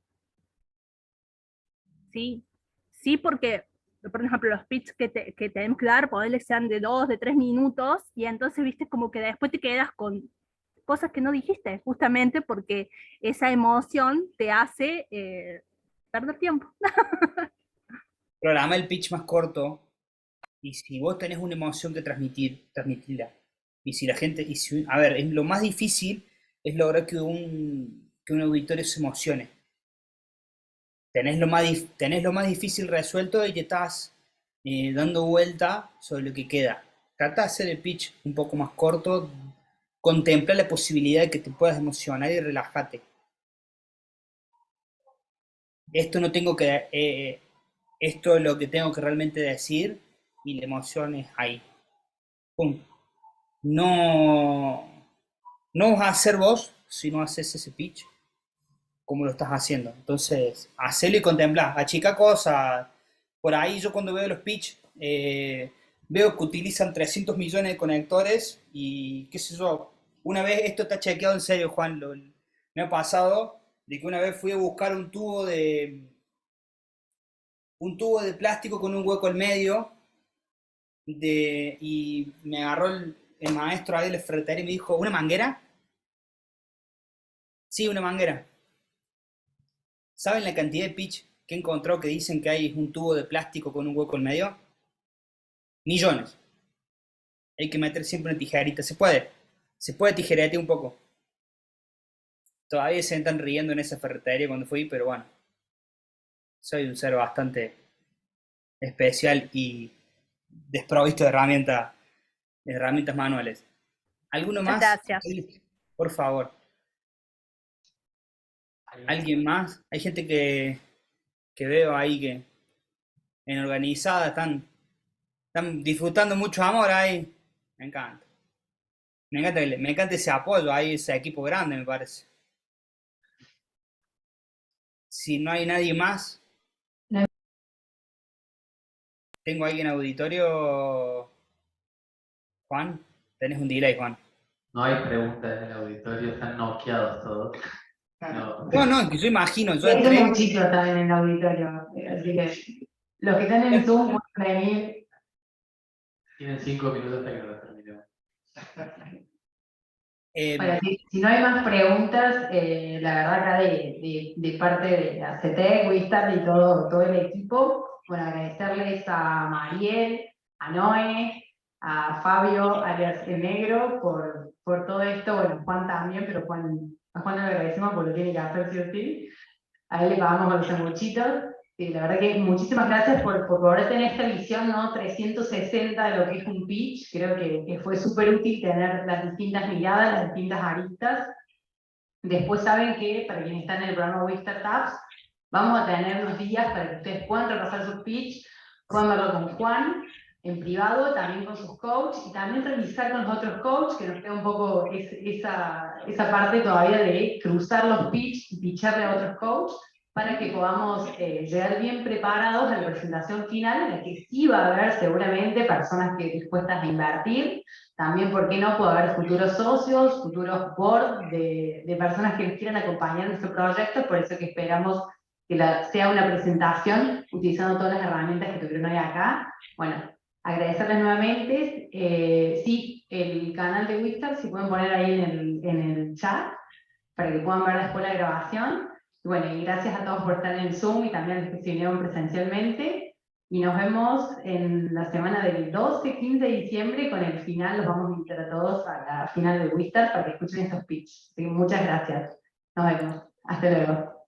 sí, porque, por ejemplo, los pitch que tenemos que dar, ponerle sean de 2, de 3 minutos, y entonces, viste, como que después te quedas con cosas que no dijiste, justamente porque esa emoción te hace perder tiempo. Programa el pitch más corto, y si vos tenés una emoción que transmitirla. Y si la gente, a ver, lo más difícil es lograr que un auditorio se emocione. Tenés lo más difícil resuelto y te estás dando vuelta sobre lo que queda. Trata de hacer el pitch un poco más corto, contempla la posibilidad de que te puedas emocionar y relájate. Esto es lo que tengo que realmente decir y la emoción es ahí. Pum. No vas a ser vos si no haces ese pitch como lo estás haciendo. Entonces, hacelo y contemplá. Achica cosas. Por ahí yo cuando veo los pitch, veo que utilizan 300 millones de conectores y qué sé yo. Una vez, esto está chequeado en serio, Juan, me ha pasado de que una vez fui a buscar un tubo de plástico con un hueco al medio y me agarró el maestro ahí de la ferretería y me dijo, ¿una manguera? Sí, una manguera. ¿Saben la cantidad de pitch que he encontrado que dicen que hay un tubo de plástico con un hueco en medio? Millones. Hay que meter siempre una tijerita. Se puede tijeretear un poco. Todavía se están riendo en esa ferretería cuando fui, pero bueno. Soy un ser bastante especial y desprovisto de herramientas manuales. ¿Alguno más? Gracias. Por favor. ¿Alguien más? Hay gente que veo ahí que en organizada, están disfrutando mucho amor ahí. Me encanta. Me encanta ese apoyo ahí, ese equipo grande, me parece. Si no hay nadie más. No. ¿Tengo alguien en auditorio? Juan, tenés un delay, Juan. No hay preguntas en el auditorio, están noqueados todos. No, que yo imagino, yo Tengo entré. muchísimos también en el auditorio, así que los que están en Zoom pueden venir. Tienen 5 minutos hasta que lo terminemos. Bueno, si no hay más preguntas, la verdad acá de parte de la CT, Wistar y todo el equipo, bueno, agradecerles a Mariel, a Noé, a Fabio, alias El Negro, por todo esto, bueno, Juan también, pero a Juan no le agradecemos porque lo tiene que hacer sí o sí, a él le pagamos con los sanguchitos. La verdad que muchísimas gracias por poder tener esta visión, ¿no? 360 de lo que es un pitch. Creo que fue súper útil tener las distintas miradas, las distintas aristas. Después saben que, para quienes están en el programa We Startups, vamos a tener unos días para que ustedes puedan repasar sus pitch, puedan verlo con Juan, en privado, también con sus coaches, y también revisar con los otros coaches, que nos queda un poco esa parte todavía de cruzar los pitch y pitcharle a otros coaches, para que podamos llegar bien preparados a la presentación final, en la que sí va a haber seguramente personas que dispuestas a invertir, también, ¿por qué no? Puede haber futuros socios, futuros board de personas que nos quieran acompañar en nuestro proyecto, por eso que esperamos que sea una presentación utilizando todas las herramientas que tuvieron hoy acá. Bueno, agradecerles nuevamente, sí, el canal de Wistar, si pueden poner ahí en el chat, para que puedan ver después la grabación. Y bueno, y gracias a todos por estar en el Zoom y también a los que se vinieron presencialmente. Y nos vemos en la semana del 12-15 de diciembre con el final. Los vamos a invitar a todos a la final de Wistar para que escuchen estos pitches. Así que muchas gracias. Nos vemos. Hasta luego.